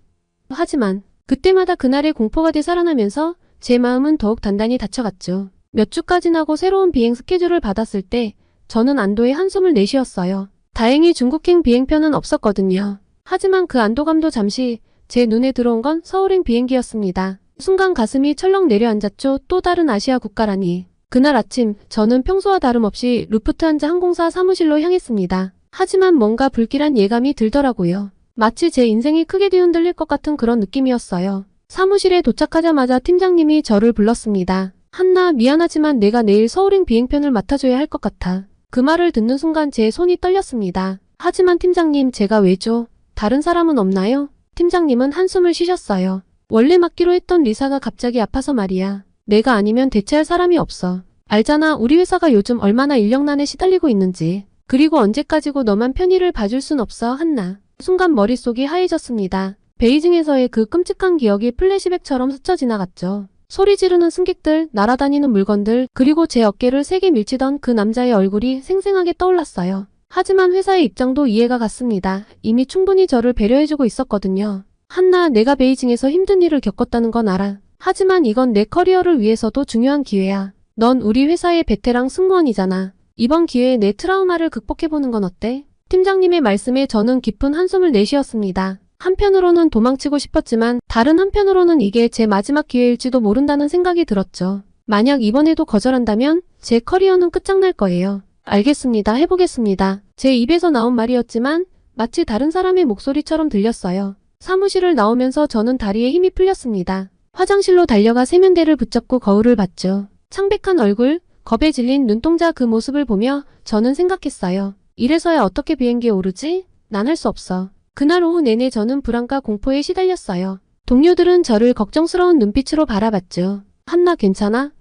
하지만 그때마다 그날의 공포가 되살아나면서 제 마음은 더욱 단단히 닫혀갔죠. 몇 주가 지나고 새로운 비행 스케줄을 받았을 때 저는 안도의 한숨을 내쉬었어요. 다행히 중국행 비행편은 없었거든요. 하지만 그 안도감도 잠시 제 눈에 들어온 건 서울행 비행기였습니다. 순간 가슴이 철렁 내려앉았죠. 또 다른 아시아 국가라니. 그날 아침 저는 평소와 다름없이 루프트한자 항공사 사무실로 향했습니다. 하지만 뭔가 불길한 예감이 들더라고요. 마치 제 인생이 크게 뒤흔들릴 것 같은 그런 느낌이었어요. 사무실에 도착하자마자 팀장님이 저를 불렀습니다. 한나, 미안하지만 내가 내일 서울행 비행편을 맡아줘야 할 것 같아. 그 말을 듣는 순간 제 손이 떨렸습니다. 하지만 팀장님, 제가 왜죠? 다른 사람은 없나요? 팀장님은 한숨을 쉬셨어요. 원래 맡기로 했던 리사가 갑자기 아파서 말이야. 내가 아니면 대체할 사람이 없어. 알잖아, 우리 회사가 요즘 얼마나 인력난에 시달리고 있는지. 그리고 언제까지고 너만 편의를 봐줄 순 없어, 한나. 순간 머릿속이 하얘졌습니다. 베이징에서의 그 끔찍한 기억이 플래시백처럼 스쳐 지나갔죠. 소리 지르는 승객들, 날아다니는 물건들, 그리고 제 어깨를 세게 밀치던 그 남자의 얼굴이 생생하게 떠올랐어요. 하지만 회사의 입장도 이해가 갔습니다. 이미 충분히 저를 배려해주고 있었거든요. 한나, 내가 베이징에서 힘든 일을 겪었다는 건 알아. 하지만 이건 내 커리어를 위해서도 중요한 기회야. 넌 우리 회사의 베테랑 승무원이잖아. 이번 기회에 내 트라우마를 극복해보는 건 어때? 팀장님의 말씀에 저는 깊은 한숨을 내쉬었습니다. 한편으로는 도망치고 싶었지만 다른 한편으로는 이게 제 마지막 기회일지도 모른다는 생각이 들었죠. 만약 이번에도 거절한다면 제 커리어는 끝장날 거예요. 알겠습니다. 해보겠습니다. 제 입에서 나온 말이었지만 마치 다른 사람의 목소리처럼 들렸어요. 사무실을 나오면서 저는 다리에 힘이 풀렸습니다. 화장실로 달려가 세면대를 붙잡고 거울을 봤죠. 창백한 얼굴, 겁에 질린 눈동자 그 모습을 보며 저는 생각했어요. 이래서야 어떻게 비행기에 오르지? 난 할 수 없어. 그날 오후 내내 저는 불안과 공포에 시달렸어요. 동료들은 저를 걱정스러운 눈빛으로 바라봤죠. 한나 괜찮아?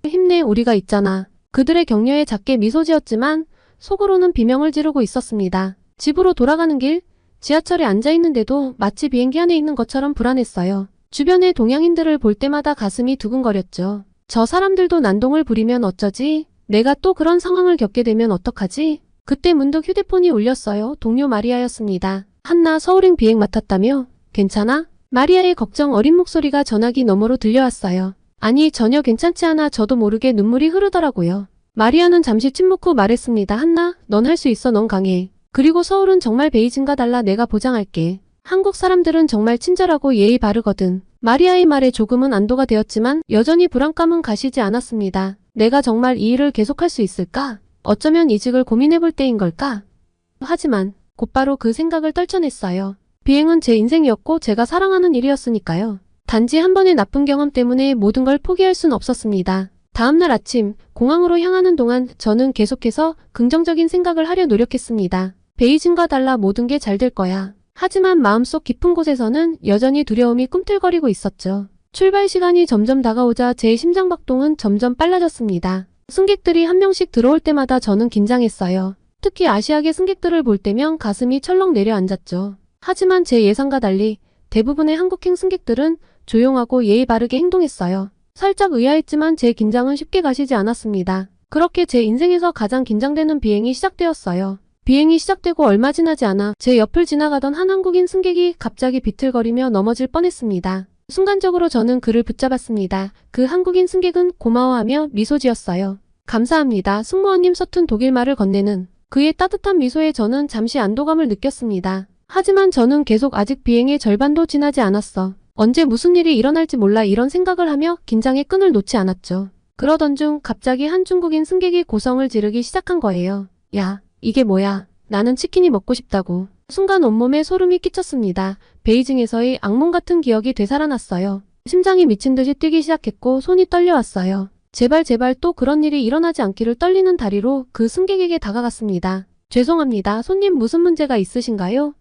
힘내, 우리가 있잖아. 그들의 격려에 작게 미소 지었지만 속으로는 비명을 지르고 있었습니다. 집으로 돌아가는 길, 지하철에 앉아있는데도 마치 비행기 안에 있는 것처럼 불안했어요. 주변의 동양인들을 볼 때마다 가슴이 두근거렸죠. 저 사람들도 난동을 부리면 어쩌지? 내가 또 그런 상황을 겪게 되면 어떡하지? 그때 문득 휴대폰이 울렸어요. 동료 마리아였습니다. 한나, 서울행 비행 맡았다며? 괜찮아? 마리아의 걱정 어린 목소리가 전화기 너머로 들려왔어요. 아니, 전혀 괜찮지 않아. 저도 모르게 눈물이 흐르더라고요. 마리아는 잠시 침묵 후 말했습니다. 한나, 넌 할 수 있어. 넌 강해. 그리고 서울은 정말 베이징과 달라. 내가 보장할게. 한국 사람들은 정말 친절하고 예의 바르거든. 마리아의 말에 조금은 안도가 되었지만 여전히 불안감은 가시지 않았습니다. 내가 정말 이 일을 계속할 수 있을까? 어쩌면 이직을 고민해볼 때인 걸까? 하지만 곧바로 그 생각을 떨쳐냈어요. 비행은 제 인생이었고 제가 사랑하는 일이었으니까요. 단지 한 번의 나쁜 경험 때문에 모든 걸 포기할 순 없었습니다. 다음날 아침 공항으로 향하는 동안 저는 계속해서 긍정적인 생각을 하려 노력했습니다. 베이징과 달라 모든 게 잘 될 거야. 하지만 마음속 깊은 곳에서는 여전히 두려움이 꿈틀거리고 있었죠. 출발 시간이 점점 다가오자 제 심장박동은 점점 빨라졌습니다. 승객들이 한 명씩 들어올 때마다 저는 긴장했어요. 특히 아시아계 승객들을 볼 때면 가슴이 철렁 내려앉았죠. 하지만 제 예상과 달리 대부분의 한국행 승객들은 조용하고 예의 바르게 행동했어요. 살짝 의아했지만 제 긴장은 쉽게 가시지 않았습니다. 그렇게 제 인생에서 가장 긴장되는 비행이 시작되었어요. 비행이 시작되고 얼마 지나지 않아 제 옆을 지나가던 한 한국인 승객이 갑자기 비틀거리며 넘어질 뻔했습니다. 순간적으로 저는 그를 붙잡았습니다. 그 한국인 승객은 고마워하며 미소 지었어요. 감사합니다. 승무원님. 서툰 독일말을 건네는 그의 따뜻한 미소에 저는 잠시 안도감을 느꼈습니다. 하지만 저는 계속 아직 비행의 절반도 지나지 않았어. 언제 무슨 일이 일어날지 몰라 이런 생각을 하며 긴장의 끈을 놓지 않았죠. 그러던 중 갑자기 한 중국인 승객이 고성을 지르기 시작한 거예요. 야, 이게 뭐야? 나는 치킨이 먹고 싶다고. 순간 온몸에 소름이 끼쳤습니다. 베이징에서의 악몽 같은 기억이 되살아났어요. 심장이 미친 듯이 뛰기 시작했고 손이 떨려왔어요. 제발 또 그런 일이 일어나지 않기를 떨리는 다리로 그 승객에게 다가갔습니다. 죄송합니다. 손님 무슨 문제가 있으신가요?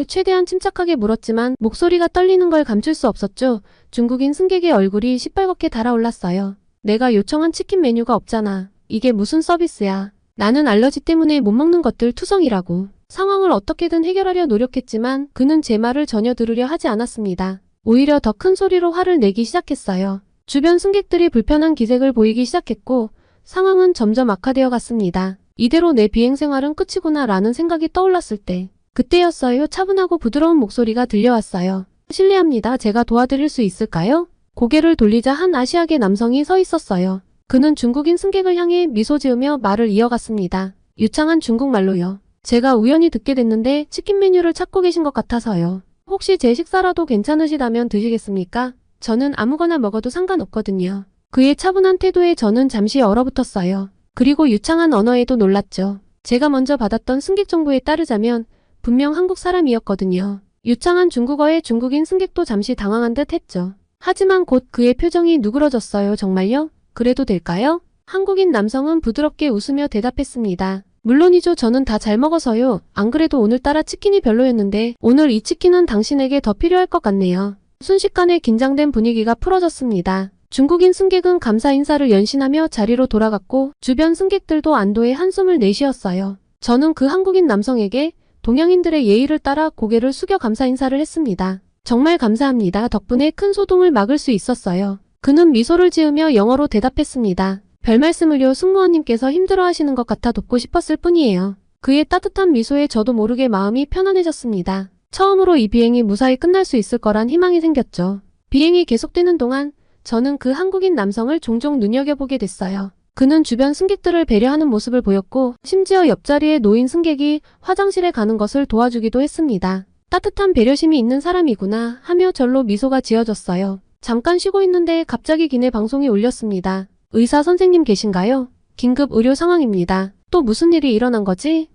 최대한 침착하게 물었지만 목소리가 떨리는 걸 감출 수 없었죠. 중국인 승객의 얼굴이 시뻘겋게 달아올랐어요. 내가 요청한 치킨 메뉴가 없잖아. 이게 무슨 서비스야. 나는 알러지 때문에 못 먹는 것들 투성이라고. 상황을 어떻게든 해결하려 노력했지만 그는 제 말을 전혀 들으려 하지 않았습니다. 오히려 더 큰 소리로 화를 내기 시작했어요. 주변 승객들이 불편한 기색을 보이기 시작했고 상황은 점점 악화되어 갔습니다. 이대로 내 비행 생활은 끝이구나 라는 생각이 떠올랐을 때 그때였어요. 차분하고 부드러운 목소리가 들려왔어요. 실례합니다. 제가 도와드릴 수 있을까요? 고개를 돌리자 한 아시아계 남성이 서 있었어요. 그는 중국인 승객을 향해 미소 지으며 말을 이어갔습니다. 유창한 중국말로요. 제가 우연히 듣게 됐는데 치킨 메뉴를 찾고 계신 것 같아서요. 혹시 제 식사라도 괜찮으시다면 드시겠습니까? 저는 아무거나 먹어도 상관없거든요. 그의 차분한 태도에 저는 잠시 얼어붙었어요. 그리고 유창한 언어에도 놀랐죠. 제가 먼저 받았던 승객 정보에 따르자면 분명 한국 사람이었거든요. 유창한 중국어에 중국인 승객도 잠시 당황한 듯 했죠. 하지만 곧 그의 표정이 누그러졌어요. 정말요? 그래도 될까요? 한국인 남성은 부드럽게 웃으며 대답했습니다. 물론이죠. 저는 다 잘 먹어서요. 안 그래도 오늘따라 치킨이 별로였는데 오늘 이 치킨은 당신에게 더 필요할 것 같네요. 순식간에 긴장된 분위기가 풀어졌습니다. 중국인 승객은 감사 인사를 연신하며 자리로 돌아갔고 주변 승객들도 안도의 한숨을 내쉬었어요. 저는 그 한국인 남성에게 동양인들의 예의를 따라 고개를 숙여 감사 인사를 했습니다. 정말 감사합니다. 덕분에 큰 소동을 막을 수 있었어요. 그는 미소를 지으며 영어로 대답했습니다. 별말씀을요. 승무원님께서 힘들어하시는 것 같아 돕고 싶었을 뿐이에요. 그의 따뜻한 미소에 저도 모르게 마음이 편안해졌습니다. 처음으로 이 비행이 무사히 끝날 수 있을 거란 희망이 생겼죠. 비행이 계속되는 동안 저는 그 한국인 남성을 종종 눈여겨보게 됐어요. 그는 주변 승객들을 배려하는 모습을 보였고 심지어 옆자리에 놓인 승객이 화장실에 가는 것을 도와주기도 했습니다. 따뜻한 배려심이 있는 사람이구나 하며 절로 미소가 지어졌어요. 잠깐 쉬고 있는데 갑자기 기내 방송이 울렸습니다. 의사 선생님 계신가요? 긴급 의료 상황입니다. 또 무슨 일이 일어난 거지?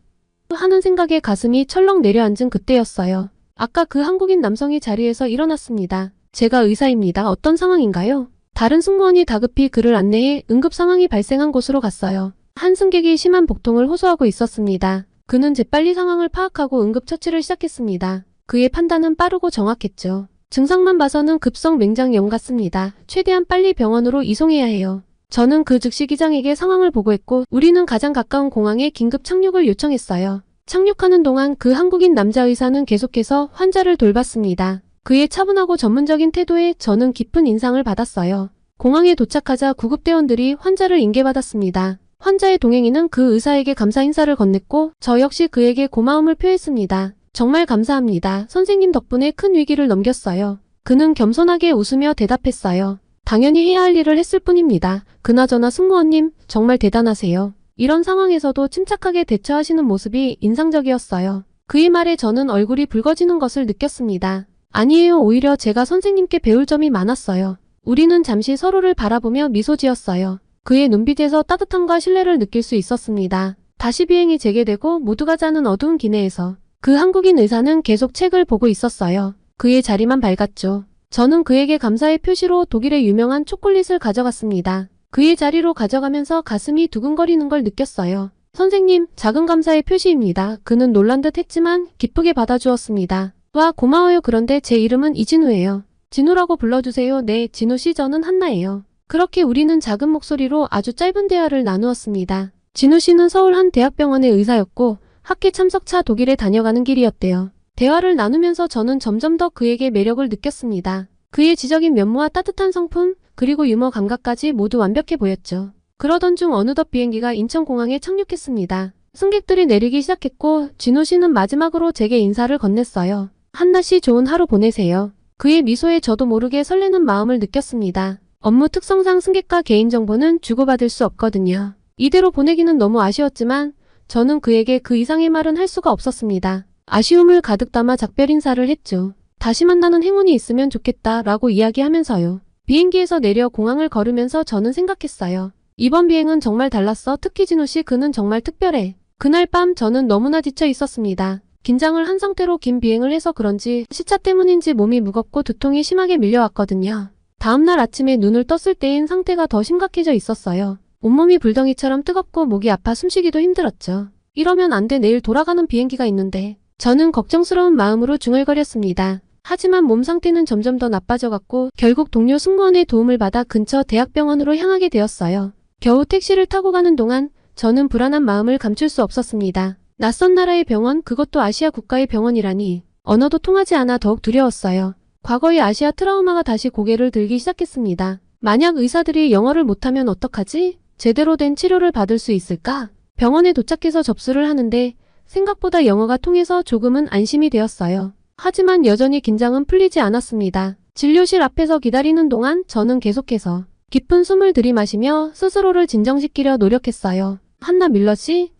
하는 생각에 가슴이 철렁 내려앉은 그때였어요. 아까 그 한국인 남성이 자리에서 일어났습니다. 제가 의사입니다. 어떤 상황인가요? 다른 승무원이 다급히 그를 안내해 응급 상황이 발생한 곳으로 갔어요. 한 승객이 심한 복통을 호소하고 있었습니다. 그는 재빨리 상황을 파악하고 응급처치를 시작했습니다. 그의 판단은 빠르고 정확했죠. 증상만 봐서는 급성 맹장염 같습니다. 최대한 빨리 병원으로 이송해야 해요. 저는 그 즉시 기장에게 상황을 보고했고 우리는 가장 가까운 공항에 긴급 착륙을 요청했어요. 착륙하는 동안 그 한국인 남자 의사는 계속해서 환자를 돌봤습니다. 그의 차분하고 전문적인 태도에 저는 깊은 인상을 받았어요. 공항에 도착하자 구급대원들이 환자를 인계받았습니다. 환자의 동행인은 그 의사에게 감사 인사를 건넸고 저 역시 그에게 고마움을 표했습니다. 정말 감사합니다. 선생님 덕분에 큰 위기를 넘겼어요. 그는 겸손하게 웃으며 대답했어요. 당연히 해야 할 일을 했을 뿐입니다. 그나저나 승무원님 정말 대단하세요. 이런 상황에서도 침착하게 대처하시는 모습이 인상적이었어요. 그의 말에 저는 얼굴이 붉어지는 것을 느꼈습니다. 아니에요. 오히려 제가 선생님께 배울 점이 많았어요. 우리는 잠시 서로를 바라보며 미소 지었어요. 그의 눈빛에서 따뜻함과 신뢰를 느낄 수 있었습니다. 다시 비행이 재개되고 모두가 자는 어두운 기내에서 그 한국인 의사는 계속 책을 보고 있었어요. 그의 자리만 밝았죠. 저는 그에게 감사의 표시로 독일의 유명한 초콜릿을 가져갔습니다. 그의 자리로 가져가면서 가슴이 두근거리는 걸 느꼈어요. 선생님, 작은 감사의 표시입니다. 그는 놀란 듯 했지만 기쁘게 받아주었습니다. 와, 고마워요. 그런데 제 이름은 이진우예요. 진우라고 불러주세요. 네, 진우씨. 저는 한나예요. 그렇게 우리는 작은 목소리로 아주 짧은 대화를 나누었습니다. 진우씨는 서울 한 대학병원의 의사였고 학회 참석차 독일에 다녀가는 길이었대요. 대화를 나누면서 저는 점점 더 그에게 매력을 느꼈습니다. 그의 지적인 면모와 따뜻한 성품, 그리고 유머 감각까지 모두 완벽해 보였죠. 그러던 중 어느덧 비행기가 인천공항에 착륙했습니다. 승객들이 내리기 시작했고 진우 씨는 마지막으로 제게 인사를 건넸어요. 한나 씨 좋은 하루 보내세요. 그의 미소에 저도 모르게 설레는 마음을 느꼈습니다. 업무 특성상 승객과 개인정보는 주고받을 수 없거든요. 이대로 보내기는 너무 아쉬웠지만 저는 그에게 그 이상의 말은 할 수가 없었습니다. 아쉬움을 가득 담아 작별 인사를 했죠. 다시 만나는 행운이 있으면 좋겠다 라고 이야기하면서요. 비행기에서 내려 공항을 걸으면서 저는 생각했어요. 이번 비행은 정말 달랐어. 특히 진우 씨 그는 정말 특별해. 그날 밤 저는 너무나 지쳐 있었습니다. 긴장을 한 상태로 긴 비행을 해서 그런지 시차 때문인지 몸이 무겁고 두통이 심하게 밀려왔거든요. 다음날 아침에 눈을 떴을 때엔 상태가 더 심각해져 있었어요. 온몸이 불덩이처럼 뜨겁고 목이 아파 숨쉬기도 힘들었죠. 이러면 안 돼. 내일 돌아가는 비행기가 있는데. 저는 걱정스러운 마음으로 중얼거렸습니다. 하지만 몸 상태는 점점 더 나빠져갔고 결국 동료 승무원의 도움을 받아 근처 대학병원으로 향하게 되었어요. 겨우 택시를 타고 가는 동안 저는 불안한 마음을 감출 수 없었습니다. 낯선 나라의 병원, 그것도 아시아 국가의 병원이라니. 언어도 통하지 않아 더욱 두려웠어요. 과거의 아시아 트라우마가 다시 고개를 들기 시작했습니다. 만약 의사들이 영어를 못하면 어떡하지? 제대로 된 치료를 받을 수 있을까? 병원에 도착해서 접수를 하는데 생각보다 영어가 통해서 조금은 안심이 되었어요. 하지만 여전히 긴장은 풀리지 않았습니다. 진료실 앞에서 기다리는 동안 저는 계속해서 깊은 숨을 들이마시며 스스로를 진정시키려 노력했어요. 한나 밀러 씨?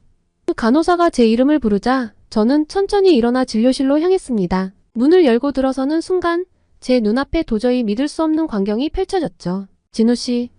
간호사가 제 이름을 부르자 저는 천천히 일어나 진료실로 향했습니다. 문을 열고 들어서는 순간 제 눈앞에 도저히 믿을 수 없는 광경이 펼쳐졌죠. 진우 씨.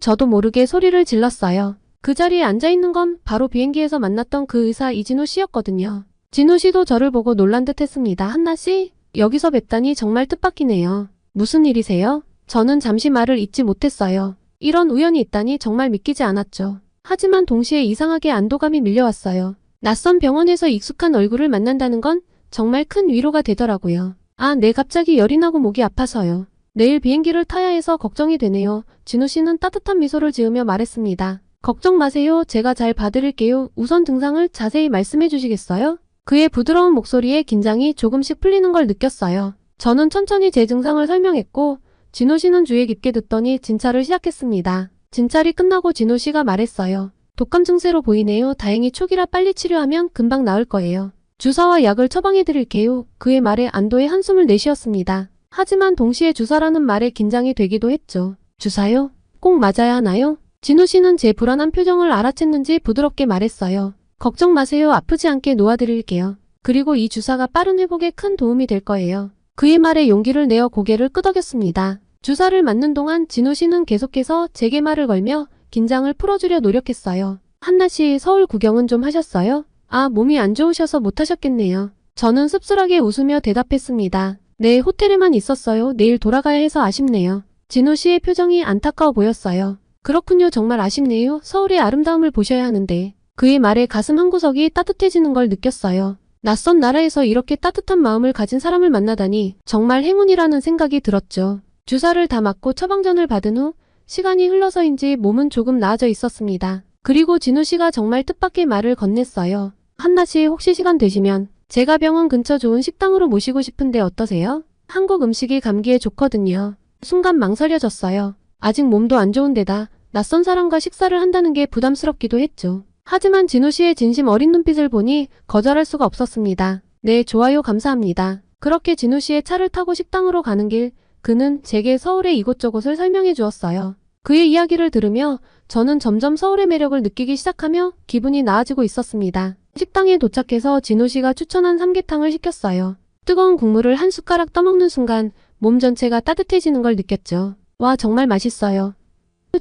저도 모르게 소리를 질렀어요. 그 자리에 앉아있는 건 바로 비행기에서 만났던 그 의사 이진우 씨였거든요. 진우 씨도 저를 보고 놀란 듯 했습니다. 한나 씨? 여기서 뵙다니 정말 뜻밖이네요. 무슨 일이세요? 저는 잠시 말을 잇지 못했어요. 이런 우연이 있다니 정말 믿기지 않았죠. 하지만 동시에 이상하게 안도감이 밀려왔어요. 낯선 병원에서 익숙한 얼굴을 만난다는 건 정말 큰 위로가 되더라고요. 아, 네, 갑자기 열이 나고 목이 아파서요. 내일 비행기를 타야 해서 걱정이 되네요. 진우 씨는 따뜻한 미소를 지으며 말했습니다. 걱정 마세요. 제가 잘 봐드릴게요. 우선 증상을 자세히 말씀해 주시겠어요? 그의 부드러운 목소리에 긴장이 조금씩 풀리는 걸 느꼈어요. 저는 천천히 제 증상을 설명했고 진우 씨는 주의 깊게 듣더니 진찰을 시작했습니다. 진찰이 끝나고 진우 씨가 말했어요. 독감 증세로 보이네요. 다행히 초기라 빨리 치료하면 금방 나을 거예요. 주사와 약을 처방해 드릴게요. 그의 말에 안도의 한숨을 내쉬었습니다. 하지만 동시에 주사라는 말에 긴장이 되기도 했죠. 주사요? 꼭 맞아야 하나요? 진우 씨는 제 불안한 표정을 알아챘는지 부드럽게 말했어요. 걱정 마세요. 아프지 않게 놓아드릴게요. 그리고 이 주사가 빠른 회복에 큰 도움이 될 거예요. 그의 말에 용기를 내어 고개를 끄덕였습니다. 주사를 맞는 동안 진우 씨는 계속해서 제게 말을 걸며 긴장을 풀어주려 노력했어요. 한나 씨, 서울 구경은 좀 하셨어요? 아, 몸이 안 좋으셔서 못하셨겠네요. 저는 씁쓸하게 웃으며 대답했습니다. 네, 호텔에만 있었어요. 내일 돌아가야 해서 아쉽네요. 진우 씨의 표정이 안타까워 보였어요. 그렇군요. 정말 아쉽네요. 서울의 아름다움을 보셔야 하는데. 그의 말에 가슴 한구석이 따뜻해지는 걸 느꼈어요. 낯선 나라에서 이렇게 따뜻한 마음을 가진 사람을 만나다니 정말 행운이라는 생각이 들었죠. 주사를 다 맞고 처방전을 받은 후 시간이 흘러서인지 몸은 조금 나아져 있었습니다. 그리고 진우 씨가 정말 뜻밖의 말을 건넸어요. 한나 씨, 혹시 시간 되시면 제가 병원 근처 좋은 식당으로 모시고 싶은데 어떠세요? 한국 음식이 감기에 좋거든요. 순간 망설여졌어요. 아직 몸도 안 좋은데다 낯선 사람과 식사를 한다는 게 부담스럽기도 했죠. 하지만 진우 씨의 진심 어린 눈빛을 보니 거절할 수가 없었습니다. 네, 좋아요. 감사합니다. 그렇게 진우 씨의 차를 타고 식당으로 가는 길, 그는 제게 서울의 이곳저곳을 설명해 주었어요. 그의 이야기를 들으며 저는 점점 서울의 매력을 느끼기 시작하며 기분이 나아지고 있었습니다. 식당에 도착해서 진우 씨가 추천한 삼계탕을 시켰어요. 뜨거운 국물을 한 숟가락 떠먹는 순간 몸 전체가 따뜻해지는 걸 느꼈죠. 와, 정말 맛있어요.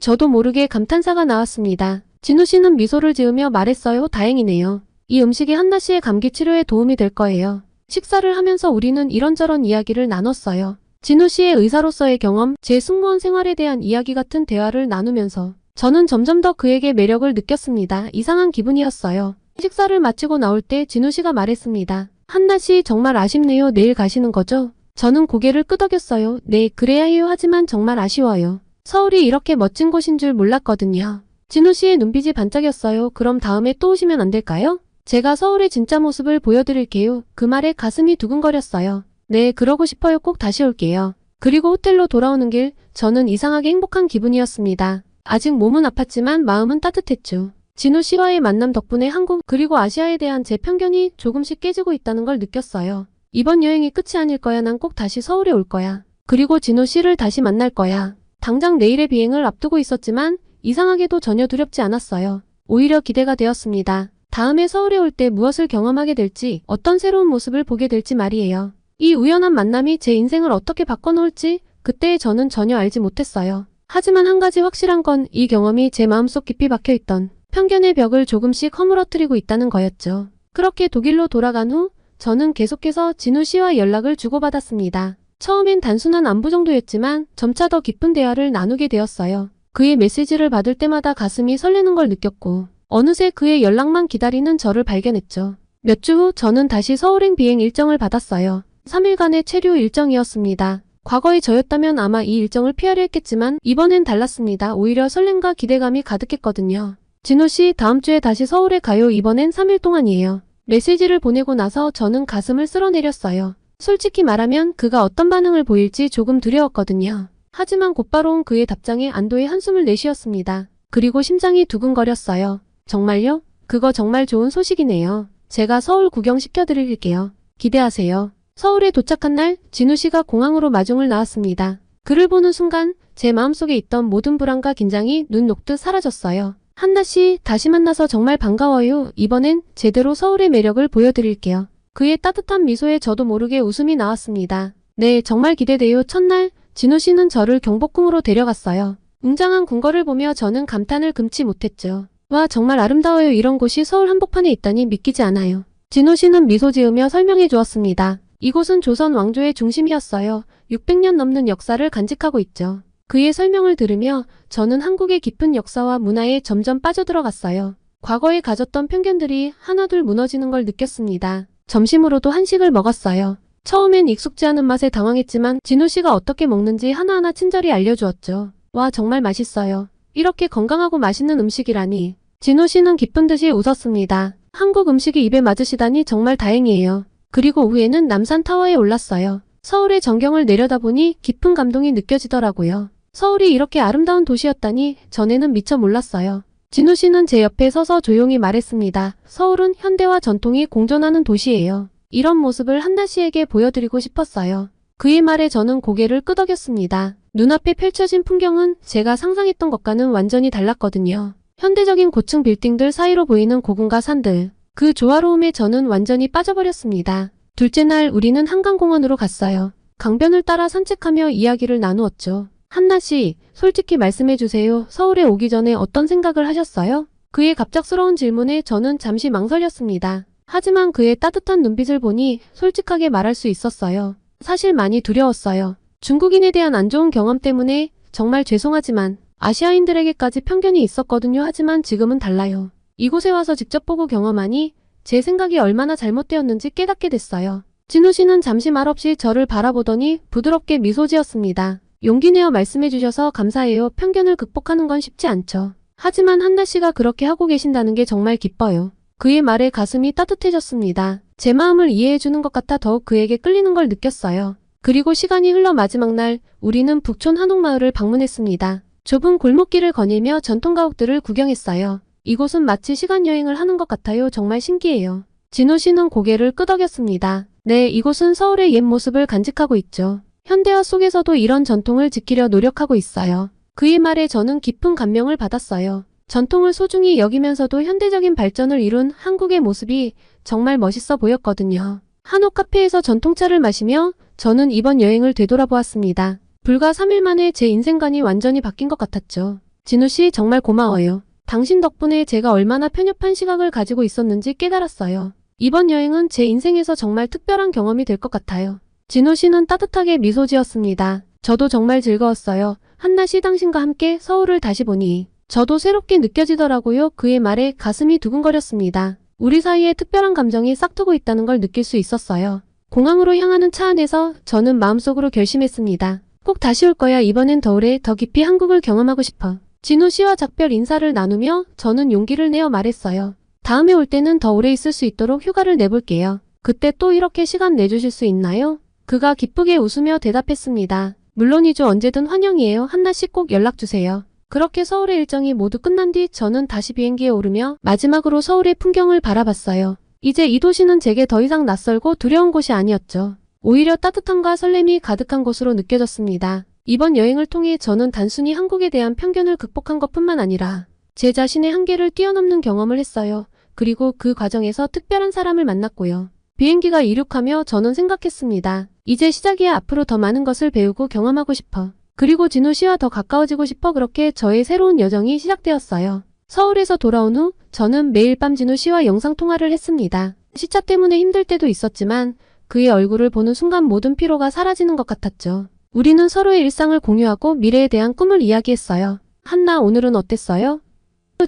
저도 모르게 감탄사가 나왔습니다. 진우 씨는 미소를 지으며 말했어요. 다행이네요. 이 음식이 한나 씨의 감기 치료에 도움이 될 거예요. 식사를 하면서 우리는 이런저런 이야기를 나눴어요. 진우 씨의 의사로서의 경험, 제 승무원 생활에 대한 이야기 같은 대화를 나누면서 저는 점점 더 그에게 매력을 느꼈습니다. 이상한 기분이었어요. 식사를 마치고 나올 때 진우 씨가 말했습니다. 한나 씨, 정말 아쉽네요. 내일 가시는 거죠? 저는 고개를 끄덕였어요. 네, 그래야 해요. 하지만 정말 아쉬워요. 서울이 이렇게 멋진 곳인 줄 몰랐거든요. 진우 씨의 눈빛이 반짝였어요. 그럼 다음에 또 오시면 안 될까요? 제가 서울의 진짜 모습을 보여드릴게요. 그 말에 가슴이 두근거렸어요. 네, 그러고 싶어요. 꼭 다시 올게요. 그리고 호텔로 돌아오는 길, 저는 이상하게 행복한 기분이었습니다. 아직 몸은 아팠지만 마음은 따뜻했죠. 진우 씨와의 만남 덕분에 한국 그리고 아시아에 대한 제 편견이 조금씩 깨지고 있다는 걸 느꼈어요. 이번 여행이 끝이 아닐 거야. 난 꼭 다시 서울에 올 거야. 그리고 진우 씨를 다시 만날 거야. 당장 내일의 비행을 앞두고 있었지만 이상하게도 전혀 두렵지 않았어요. 오히려 기대가 되었습니다. 다음에 서울에 올 때 무엇을 경험하게 될지, 어떤 새로운 모습을 보게 될지 말이에요. 이 우연한 만남이 제 인생을 어떻게 바꿔놓을지 그때의 저는 전혀 알지 못했어요. 하지만 한 가지 확실한 건 이 경험이 제 마음속 깊이 박혀있던 편견의 벽을 조금씩 허물어뜨리고 있다는 거였죠. 그렇게 독일로 돌아간 후 저는 계속해서 진우 씨와 연락을 주고받았습니다. 처음엔 단순한 안부 정도였지만 점차 더 깊은 대화를 나누게 되었어요. 그의 메시지를 받을 때마다 가슴이 설레는 걸 느꼈고 어느새 그의 연락만 기다리는 저를 발견했죠. 몇 주 후 저는 다시 서울행 비행 일정을 받았어요. 3일간의 체류 일정이었습니다. 과거의 저였다면 아마 이 일정을 피하려 했겠지만 이번엔 달랐습니다. 오히려 설렘과 기대감이 가득했거든요. 진호씨, 다음 주에 다시 서울에 가요. 이번엔 3일 동안이에요. 메시지를 보내고 나서 저는 가슴을 쓸어내렸어요. 솔직히 말하면 그가 어떤 반응을 보일지 조금 두려웠거든요. 하지만 곧바로 온 그의 답장에 안도의 한숨을 내쉬었습니다. 그리고 심장이 두근거렸어요. 정말요? 그거 정말 좋은 소식이네요. 제가 서울 구경시켜드릴게요. 기대하세요. 서울에 도착한 날 진우 씨가 공항으로 마중을 나왔습니다. 그를 보는 순간 제 마음속에 있던 모든 불안과 긴장이 눈 녹듯 사라졌어요. 한나 씨, 다시 만나서 정말 반가워요. 이번엔 제대로 서울의 매력을 보여드릴게요. 그의 따뜻한 미소에 저도 모르게 웃음이 나왔습니다. 네, 정말 기대돼요. 첫날 진우 씨는 저를 경복궁으로 데려갔어요. 웅장한 궁궐을 보며 저는 감탄을 금치 못했죠. 와, 정말 아름다워요. 이런 곳이 서울 한복판에 있다니 믿기지 않아요. 진우 씨는 미소 지으며 설명해 주었습니다. 이곳은 조선 왕조의 중심이었어요. 600년 넘는 역사를 간직하고 있죠. 그의 설명을 들으며 저는 한국의 깊은 역사와 문화에 점점 빠져들어갔어요. 과거에 가졌던 편견들이 하나둘 무너지는 걸 느꼈습니다. 점심으로도 한식을 먹었어요. 처음엔 익숙지 않은 맛에 당황했지만 진우 씨가 어떻게 먹는지 하나하나 친절히 알려주었죠. 와, 정말 맛있어요. 이렇게 건강하고 맛있는 음식이라니. 진우 씨는 기쁜 듯이 웃었습니다. 한국 음식이 입에 맞으시다니 정말 다행이에요. 그리고 오후에는 남산타워에 올랐어요. 서울의 전경을 내려다보니 깊은 감동이 느껴지더라고요. 서울이 이렇게 아름다운 도시였다니 전에는 미처 몰랐어요. 진우 씨는 제 옆에 서서 조용히 말했습니다. 서울은 현대와 전통이 공존하는 도시예요. 이런 모습을 한나 씨에게 보여드리고 싶었어요. 그의 말에 저는 고개를 끄덕였습니다. 눈앞에 펼쳐진 풍경은 제가 상상했던 것과는 완전히 달랐거든요. 현대적인 고층 빌딩들 사이로 보이는 고궁과 산들. 그 조화로움에 저는 완전히 빠져버렸습니다. 둘째 날 우리는 한강공원으로 갔어요. 강변을 따라 산책하며 이야기를 나누었죠. 한나 씨, 솔직히 말씀해주세요. 서울에 오기 전에 어떤 생각을 하셨어요? 그의 갑작스러운 질문에 저는 잠시 망설였습니다. 하지만 그의 따뜻한 눈빛을 보니 솔직하게 말할 수 있었어요. 사실 많이 두려웠어요. 중국인에 대한 안 좋은 경험 때문에 정말 죄송하지만 아시아인들에게까지 편견이 있었거든요. 하지만 지금은 달라요. 이곳에 와서 직접 보고 경험하니 제 생각이 얼마나 잘못되었는지 깨닫게 됐어요. 진우 씨는 잠시 말없이 저를 바라보더니 부드럽게 미소 지었습니다. 용기 내어 말씀해 주셔서 감사해요. 편견을 극복하는 건 쉽지 않죠. 하지만 한나 씨가 그렇게 하고 계신다는 게 정말 기뻐요. 그의 말에 가슴이 따뜻해졌습니다. 제 마음을 이해해 주는 것 같아 더욱 그에게 끌리는 걸 느꼈어요. 그리고 시간이 흘러 마지막 날 우리는 북촌 한옥마을을 방문했습니다. 좁은 골목길을 거닐며 전통 가옥들을 구경했어요. 이곳은 마치 시간여행을 하는 것 같아요. 정말 신기해요. 진우 씨는 고개를 끄덕였습니다. 네, 이곳은 서울의 옛 모습을 간직하고 있죠. 현대화 속에서도 이런 전통을 지키려 노력하고 있어요. 그의 말에 저는 깊은 감명을 받았어요. 전통을 소중히 여기면서도 현대적인 발전을 이룬 한국의 모습이 정말 멋있어 보였거든요. 한옥 카페에서 전통차를 마시며 저는 이번 여행을 되돌아보았습니다. 불과 3일 만에 제 인생관이 완전히 바뀐 것 같았죠. 진우 씨, 정말 고마워요. 당신 덕분에 제가 얼마나 편협한 시각을 가지고 있었는지 깨달았어요. 이번 여행은 제 인생에서 정말 특별한 경험이 될 것 같아요. 진우 씨는 따뜻하게 미소 지었습니다. 저도 정말 즐거웠어요. 한나 씨, 당신과 함께 서울을 다시 보니 저도 새롭게 느껴지더라고요. 그의 말에 가슴이 두근거렸습니다. 우리 사이에 특별한 감정이 싹트고 있다는 걸 느낄 수 있었어요. 공항으로 향하는 차 안에서 저는 마음속으로 결심했습니다. 꼭 다시 올 거야. 이번엔 더 오래, 더 깊이 한국을 경험하고 싶어. 진우 씨와 작별 인사를 나누며 저는 용기를 내어 말했어요. 다음에 올 때는 더 오래 있을 수 있도록 휴가를 내볼게요. 그때 또 이렇게 시간 내주실 수 있나요? 그가 기쁘게 웃으며 대답했습니다. 물론이죠. 언제든 환영이에요. 한나 씨, 꼭 연락주세요. 그렇게 서울의 일정이 모두 끝난 뒤 저는 다시 비행기에 오르며 마지막으로 서울의 풍경을 바라봤어요. 이제 이 도시는 제게 더 이상 낯설고 두려운 곳이 아니었죠. 오히려 따뜻함과 설렘이 가득한 곳으로 느껴졌습니다. 이번 여행을 통해 저는 단순히 한국에 대한 편견을 극복한 것뿐만 아니라 제 자신의 한계를 뛰어넘는 경험을 했어요. 그리고 그 과정에서 특별한 사람을 만났고요. 비행기가 이륙하며 저는 생각했습니다. 이제 시작이야. 앞으로 더 많은 것을 배우고 경험하고 싶어. 그리고 진우 씨와 더 가까워지고 싶어. 그렇게 저의 새로운 여정이 시작되었어요. 서울에서 돌아온 후 저는 매일 밤 진우 씨와 영상통화를 했습니다. 시차 때문에 힘들 때도 있었지만 그의 얼굴을 보는 순간 모든 피로가 사라지는 것 같았죠. 우리는 서로의 일상을 공유하고 미래에 대한 꿈을 이야기했어요. 한나, 오늘은 어땠어요?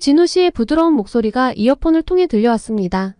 진우 씨의 부드러운 목소리가 이어폰을 통해 들려왔습니다.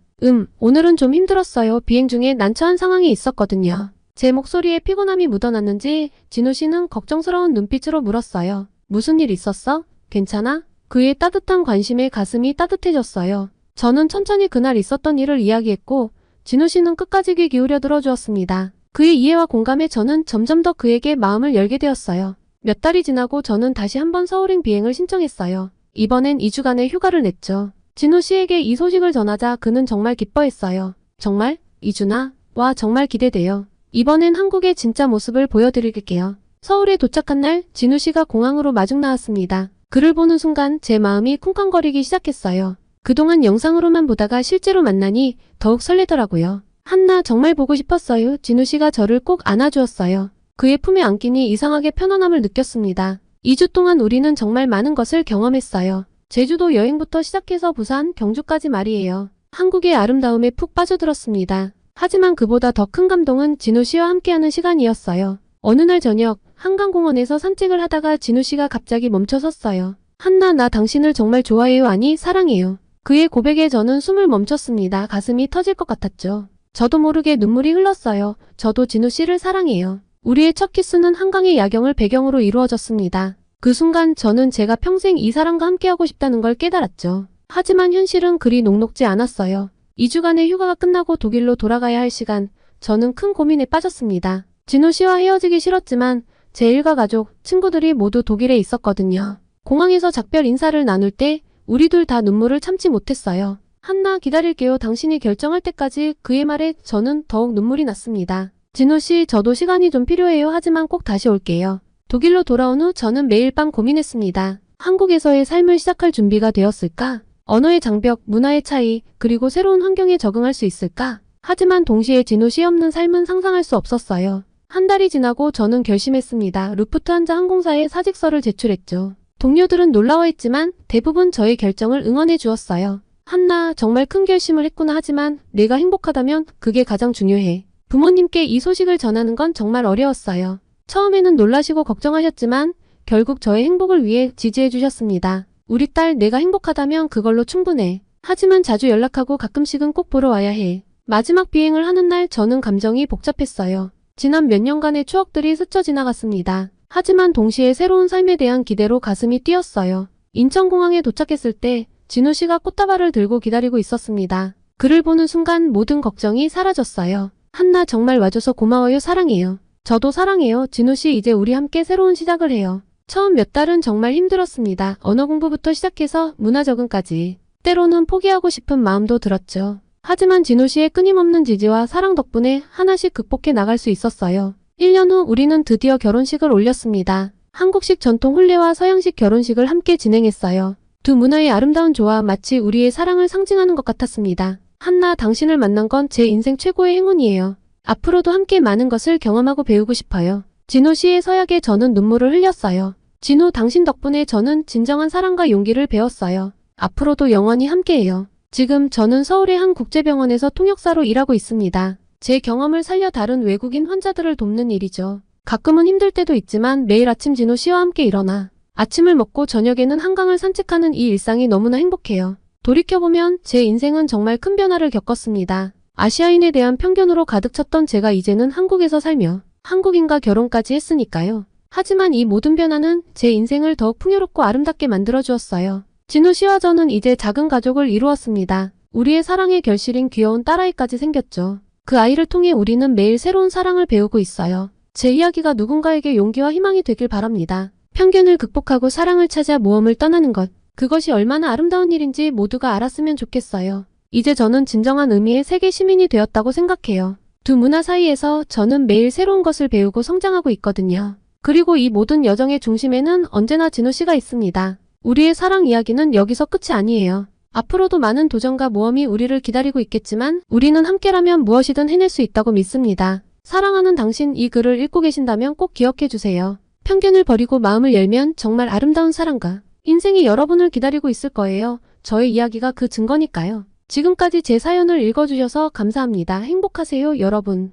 오늘은 좀 힘들었어요. 비행 중에 난처한 상황이 있었거든요. 제 목소리에 피곤함이 묻어났는지 진우 씨는 걱정스러운 눈빛으로 물었어요. 무슨 일 있었어? 괜찮아? 그의 따뜻한 관심에 가슴이 따뜻해졌어요. 저는 천천히 그날 있었던 일을 이야기했고 진우 씨는 끝까지 귀 기울여 들어주었습니다. 그의 이해와 공감에 저는 점점 더 그에게 마음을 열게 되었어요. 몇 달이 지나고 저는 다시 한번 서울행 비행을 신청했어요. 이번엔 2주간의 휴가를 냈죠. 진우 씨에게 이 소식을 전하자 그는 정말 기뻐했어요. 정말? 2주나? 와, 정말 기대돼요. 이번엔 한국의 진짜 모습을 보여드릴게요. 서울에 도착한 날 진우 씨가 공항으로 마중 나왔습니다. 그를 보는 순간 제 마음이 쿵쾅거리기 시작했어요. 그동안 영상으로만 보다가 실제로 만나니 더욱 설레더라고요. 한나, 정말 보고 싶었어요. 진우 씨가 저를 꼭 안아주었어요. 그의 품에 안기니 이상하게 편안함을 느꼈습니다. 2주 동안 우리는 정말 많은 것을 경험했어요. 제주도 여행부터 시작해서 부산, 경주까지 말이에요. 한국의 아름다움에 푹 빠져들었습니다. 하지만 그보다 더 큰 감동은 진우 씨와 함께하는 시간이었어요. 어느 날 저녁, 한강공원에서 산책을 하다가 진우 씨가 갑자기 멈춰섰어요. 한나, 나 당신을 정말 좋아해요. 아니, 사랑해요. 그의 고백에 저는 숨을 멈췄습니다. 가슴이 터질 것 같았죠. 저도 모르게 눈물이 흘렀어요. 저도 진우 씨를 사랑해요. 우리의 첫 키스는 한강의 야경을 배경으로 이루어졌습니다. 그 순간 저는 제가 평생 이 사람과 함께하고 싶다는 걸 깨달았죠. 하지만 현실은 그리 녹록지 않았어요. 2주간의 휴가가 끝나고 독일로 돌아가야 할 시간, 저는 큰 고민에 빠졌습니다. 진우 씨와 헤어지기 싫었지만 제 일가 가족, 친구들이 모두 독일에 있었거든요. 공항에서 작별 인사를 나눌 때 우리 둘 다 눈물을 참지 못했어요. 한나, 기다릴게요. 당신이 결정할 때까지. 그의 말에 저는 더욱 눈물이 났습니다. 진우 씨, 저도 시간이 좀 필요해요. 하지만 꼭 다시 올게요. 독일로 돌아온 후 저는 매일 밤 고민했습니다. 한국에서의 삶을 시작할 준비가 되었을까? 언어의 장벽, 문화의 차이, 그리고 새로운 환경에 적응할 수 있을까? 하지만 동시에 진우 씨 없는 삶은 상상할 수 없었어요. 한 달이 지나고 저는 결심했습니다. 루프트한자 항공사에 사직서를 제출했죠. 동료들은 놀라워했지만 대부분 저의 결정을 응원해 주었어요. 한나, 정말 큰 결심을 했구나. 하지만 내가 행복하다면 그게 가장 중요해. 부모님께 이 소식을 전하는 건 정말 어려웠어요. 처음에는 놀라시고 걱정하셨지만 결국 저의 행복을 위해 지지해 주셨습니다. 우리 딸, 내가 행복하다면 그걸로 충분해. 하지만 자주 연락하고 가끔씩은 꼭 보러 와야 해. 마지막 비행을 하는 날 저는 감정이 복잡했어요. 지난 몇 년간의 추억들이 스쳐 지나갔습니다. 하지만 동시에 새로운 삶에 대한 기대로 가슴이 뛰었어요. 인천공항에 도착했을 때 진우 씨가 꽃다발을 들고 기다리고 있었습니다. 그를 보는 순간 모든 걱정이 사라졌어요. 한나, 정말 와줘서 고마워요. 사랑해요. 저도 사랑해요. 진우 씨, 이제 우리 함께 새로운 시작을 해요. 처음 몇 달은 정말 힘들었습니다. 언어 공부부터 시작해서 문화 적응까지. 때로는 포기하고 싶은 마음도 들었죠. 하지만 진우 씨의 끊임없는 지지와 사랑 덕분에 하나씩 극복해 나갈 수 있었어요. 1년 후 우리는 드디어 결혼식을 올렸습니다. 한국식 전통 혼례와 서양식 결혼식을 함께 진행했어요. 두 문화의 아름다운 조화, 마치 우리의 사랑을 상징하는 것 같았습니다. 한나, 당신을 만난 건 제 인생 최고의 행운이에요. 앞으로도 함께 많은 것을 경험하고 배우고 싶어요. 진우 씨의 서약에 저는 눈물을 흘렸어요. 진우, 당신 덕분에 저는 진정한 사랑과 용기를 배웠어요. 앞으로도 영원히 함께해요. 지금 저는 서울의 한 국제병원에서 통역사로 일하고 있습니다. 제 경험을 살려 다른 외국인 환자들을 돕는 일이죠. 가끔은 힘들 때도 있지만 매일 아침 진우 씨와 함께 일어나 아침을 먹고 저녁에는 한강을 산책하는 이 일상이 너무나 행복해요. 돌이켜보면 제 인생은 정말 큰 변화를 겪었습니다. 아시아인에 대한 편견으로 가득 찼던 제가 이제는 한국에서 살며 한국인과 결혼까지 했으니까요. 하지만 이 모든 변화는 제 인생을 더욱 풍요롭고 아름답게 만들어주었어요. 진우 씨와 저는 이제 작은 가족을 이루었습니다. 우리의 사랑의 결실인 귀여운 딸아이까지 생겼죠. 그 아이를 통해 우리는 매일 새로운 사랑을 배우고 있어요. 제 이야기가 누군가에게 용기와 희망이 되길 바랍니다. 편견을 극복하고 사랑을 찾아 모험을 떠나는 것. 그것이 얼마나 아름다운 일인지 모두가 알았으면 좋겠어요. 이제 저는 진정한 의미의 세계 시민이 되었다고 생각해요. 두 문화 사이에서 저는 매일 새로운 것을 배우고 성장하고 있거든요. 그리고 이 모든 여정의 중심에는 언제나 진우 씨가 있습니다. 우리의 사랑 이야기는 여기서 끝이 아니에요. 앞으로도 많은 도전과 모험이 우리를 기다리고 있겠지만 우리는 함께라면 무엇이든 해낼 수 있다고 믿습니다. 사랑하는 당신, 이 글을 읽고 계신다면 꼭 기억해 주세요. 편견을 버리고 마음을 열면 정말 아름다운 사랑과 인생이 여러분을 기다리고 있을 거예요. 저의 이야기가 그 증거니까요. 지금까지 제 사연을 읽어주셔서 감사합니다. 행복하세요, 여러분.